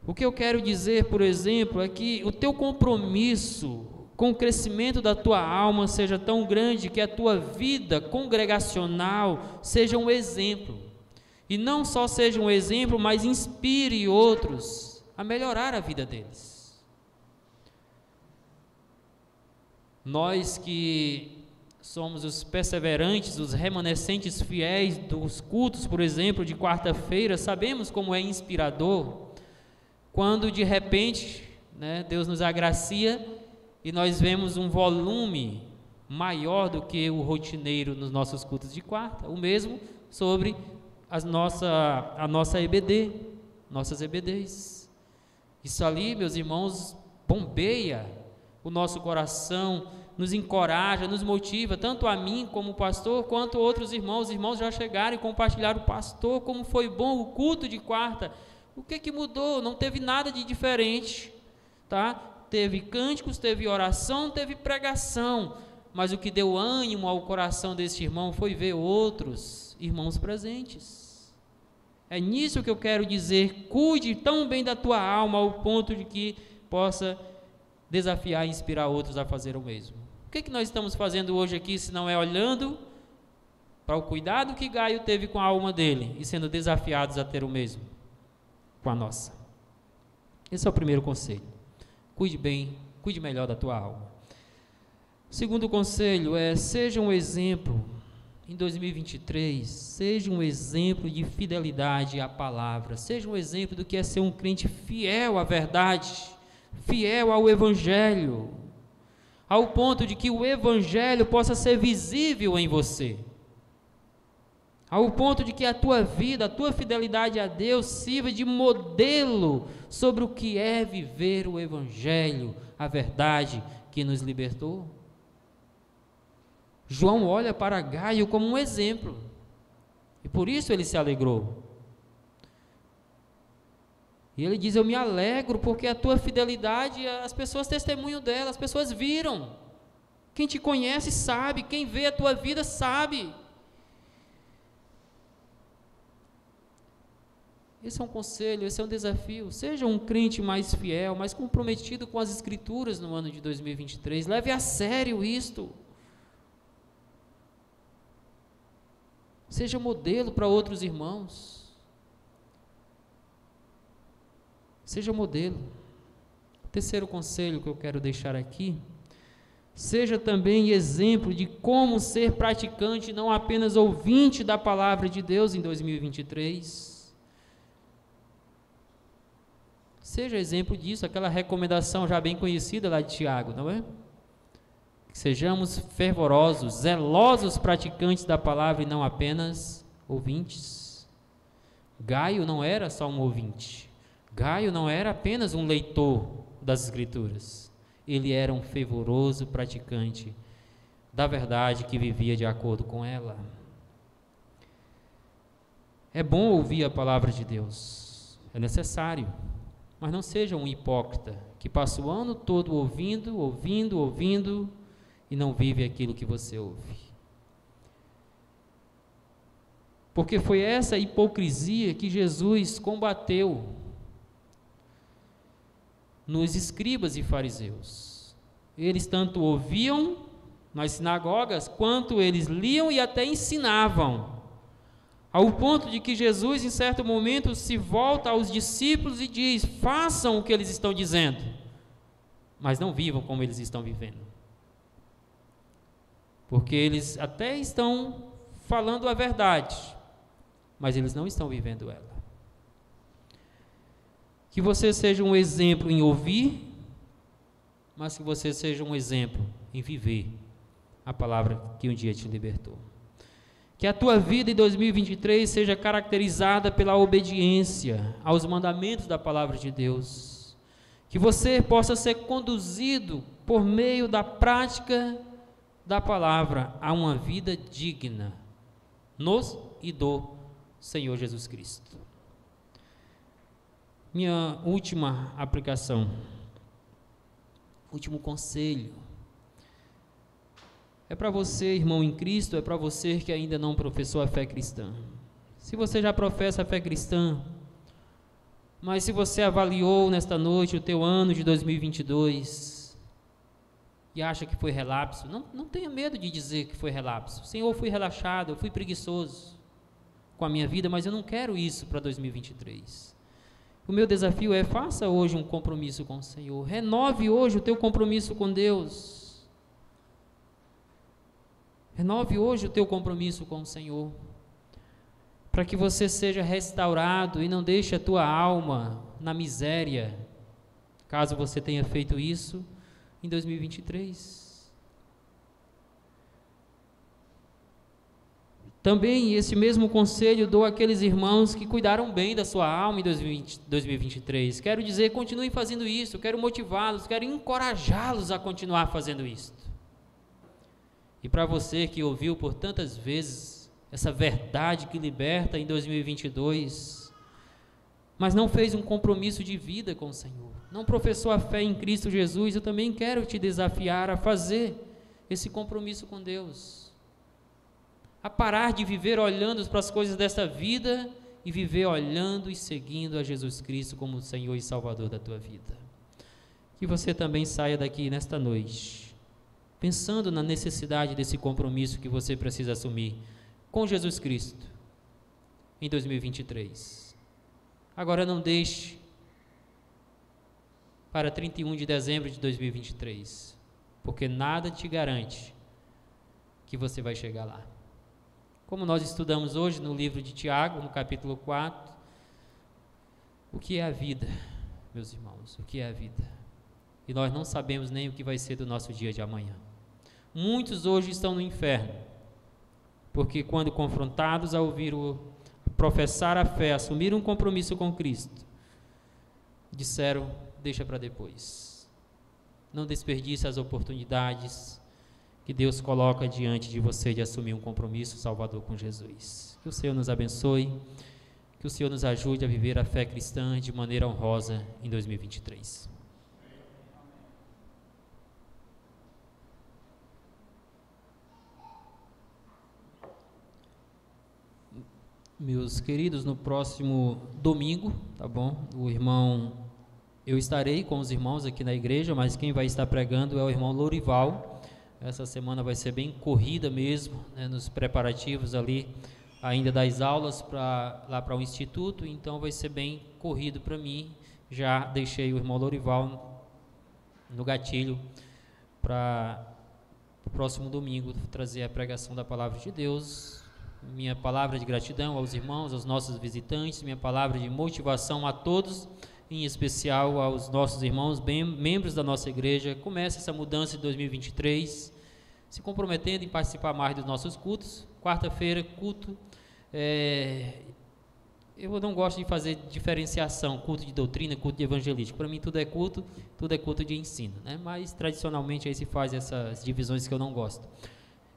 O que eu quero dizer, por exemplo, é que o teu compromisso com o crescimento da tua alma seja tão grande que a tua vida congregacional seja um exemplo. E não só seja um exemplo, mas inspire outros a melhorar a vida deles. Nós que somos os perseverantes, os remanescentes fiéis dos cultos, por exemplo, de quarta-feira, sabemos como é inspirador quando de repente, Deus nos agracia e nós vemos um volume maior do que o rotineiro nos nossos cultos de quarta, o mesmo sobre a nossa EBD, nossas EBDs. Isso ali, meus irmãos, bombeia o nosso coração, nos encoraja, nos motiva, tanto a mim como pastor, quanto outros irmãos. Os irmãos já chegaram e compartilharam: pastor, como foi bom o culto de quarta. O que mudou? Não teve nada de diferente, tá? Teve cânticos, teve oração, teve pregação, mas o que deu ânimo ao coração desse irmão foi ver outros irmãos presentes. É nisso que eu quero dizer: cuide tão bem da tua alma ao ponto de que possa desafiar e inspirar outros a fazer o mesmo. O que nós estamos fazendo hoje aqui, se não é olhando para o cuidado que Gaio teve com a alma dele e sendo desafiados a ter o mesmo com a nossa? Esse é o primeiro conselho. Cuide bem, cuide melhor da tua alma. O segundo conselho é: seja um exemplo. Em 2023, seja um exemplo de fidelidade à palavra, seja um exemplo do que é ser um crente fiel à verdade, fiel ao Evangelho, ao ponto de que o Evangelho possa ser visível em você, ao ponto de que a tua vida, a tua fidelidade a Deus sirva de modelo sobre o que é viver o Evangelho, a verdade que nos libertou. João olha para Gaio como um exemplo, e por isso ele se alegrou. E ele diz: eu me alegro porque a tua fidelidade, as pessoas testemunham dela, as pessoas viram. Quem te conhece sabe, quem vê a tua vida sabe. Esse é um conselho, esse é um desafio. Seja um crente mais fiel, mais comprometido com as Escrituras no ano de 2023. Leve a sério isto. Seja modelo para outros irmãos. Seja modelo. Terceiro conselho que eu quero deixar aqui: seja também exemplo de como ser praticante, não apenas ouvinte da palavra de Deus em 2023. Seja exemplo disso, aquela recomendação já bem conhecida lá de Tiago, não é? Que sejamos fervorosos, zelosos praticantes da palavra e não apenas ouvintes. Gaio não era só um ouvinte. Gaio não era apenas um leitor das Escrituras. Ele era um fervoroso praticante da verdade que vivia de acordo com ela. É bom ouvir a palavra de Deus, é necessário, mas não seja um hipócrita que passa o ano todo ouvindo e não vive aquilo que você ouve. Porque foi essa hipocrisia que Jesus combateu nos escribas e fariseus. Eles tanto ouviam nas sinagogas, quanto eles liam e até ensinavam, ao ponto de que Jesus, em certo momento, se volta aos discípulos e diz: façam o que eles estão dizendo, mas não vivam como eles estão vivendo. Porque eles até estão falando a verdade, mas eles não estão vivendo ela. Que você seja um exemplo em ouvir, mas que você seja um exemplo em viver a palavra que um dia te libertou. Que a tua vida em 2023 seja caracterizada pela obediência aos mandamentos da palavra de Deus. Que você possa ser conduzido por meio da prática da palavra a uma vida digna nos e do Senhor Jesus Cristo. Minha última aplicação, último conselho, é para você, irmão em Cristo, é para você que ainda não professou a fé cristã. Se você já professa a fé cristã, mas se você avaliou nesta noite o teu ano de 2022 e acha que foi relapso, não tenha medo de dizer que foi relapso. Senhor, eu fui relaxado, eu fui preguiçoso com a minha vida, mas eu não quero isso para 2023. O meu desafio é: faça hoje um compromisso com o Senhor, renove hoje o teu compromisso com Deus. Renove hoje o teu compromisso com o Senhor, para que você seja restaurado e não deixe a tua alma na miséria, caso você tenha feito isso em 2023. Também esse mesmo conselho dou àqueles irmãos que cuidaram bem da sua alma em 2023. Quero dizer, continuem fazendo isso, quero motivá-los, quero encorajá-los a continuar fazendo isso. E para você que ouviu por tantas vezes essa verdade que liberta em 2022, mas não fez um compromisso de vida com o Senhor, não professou a fé em Cristo Jesus, eu também quero te desafiar a fazer esse compromisso com Deus, a parar de viver olhando para as coisas desta vida e viver olhando e seguindo a Jesus Cristo como o Senhor e Salvador da tua vida. Que você também saia daqui nesta noite pensando na necessidade desse compromisso que você precisa assumir com Jesus Cristo em 2023. Agora não deixe para 31 de dezembro de 2023, porque nada te garante que você vai chegar lá. Como nós estudamos hoje no livro de Tiago, no capítulo 4, o que é a vida, meus irmãos? O que é a vida? E nós não sabemos nem o que vai ser do nosso dia de amanhã. Muitos hoje estão no inferno, porque quando confrontados a ouvir professar a fé, assumir um compromisso com Cristo, disseram: deixa para depois. Não desperdice as oportunidades que Deus coloca diante de você de assumir um compromisso salvador com Jesus. Que o Senhor nos abençoe, que o Senhor nos ajude a viver a fé cristã de maneira honrosa em 2023. Meus queridos, no próximo domingo, tá bom? Eu estarei com os irmãos aqui na igreja, mas quem vai estar pregando é o irmão Lourival. Essa semana vai ser bem corrida mesmo, né, nos preparativos ali, ainda das aulas lá para o instituto, então vai ser bem corrido para mim. Já deixei o irmão Lourival no gatilho para o próximo domingo trazer a pregação da palavra de Deus. Minha palavra de gratidão aos irmãos, aos nossos visitantes, minha palavra de motivação a todos em especial aos nossos irmãos, membros da nossa igreja. Comece essa mudança de 2023, se comprometendo em participar mais dos nossos cultos. Quarta-feira, culto. Eu não gosto de fazer diferenciação, culto de doutrina, culto de evangelístico. Para mim tudo é culto de ensino, né? Mas tradicionalmente aí se faz essas divisões que eu não gosto.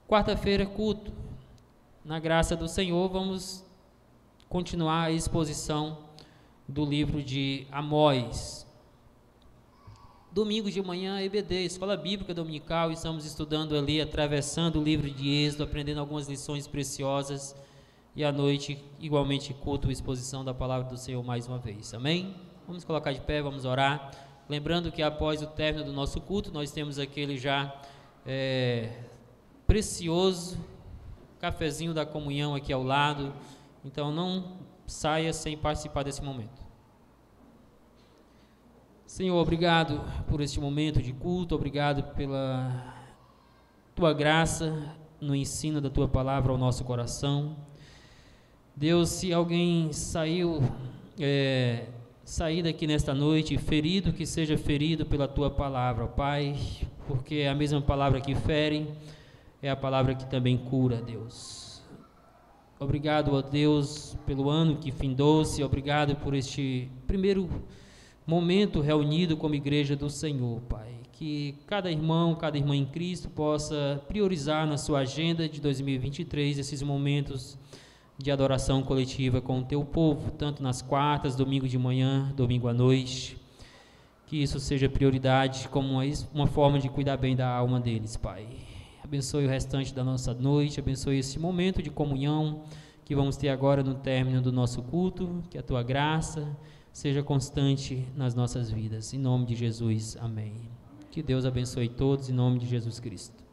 Quarta-feira, culto. Na graça do Senhor, vamos continuar a exposição do livro de Amós. Domingo de manhã, EBD, Escola Bíblica Dominical, estamos estudando ali, atravessando o livro de Êxodo, aprendendo algumas lições preciosas. E à noite, igualmente, culto, exposição da palavra do Senhor mais uma vez. Amém? Vamos colocar de pé, vamos orar. Lembrando que após o término do nosso culto, nós temos aquele já precioso cafezinho da comunhão aqui ao lado. Então, não saia sem participar desse momento. Senhor, obrigado por este momento de culto, obrigado pela Tua graça no ensino da Tua palavra ao nosso coração. Deus, se alguém sair daqui nesta noite ferido, que seja ferido pela Tua palavra, Pai, porque é a mesma palavra que fere, é a palavra que também cura, Deus. Obrigado, ó Deus, pelo ano que findou-se, obrigado por este primeiro momento reunido como igreja do Senhor, Pai. Que cada irmão, cada irmã em Cristo possa priorizar na sua agenda de 2023 esses momentos de adoração coletiva com o Teu povo, tanto nas quartas, domingo de manhã, domingo à noite. Que isso seja prioridade como uma forma de cuidar bem da alma deles, Pai. Abençoe o restante da nossa noite, abençoe esse momento de comunhão que vamos ter agora no término do nosso culto, que a Tua graça seja constante nas nossas vidas. Em nome de Jesus, amém. Que Deus abençoe todos, em nome de Jesus Cristo.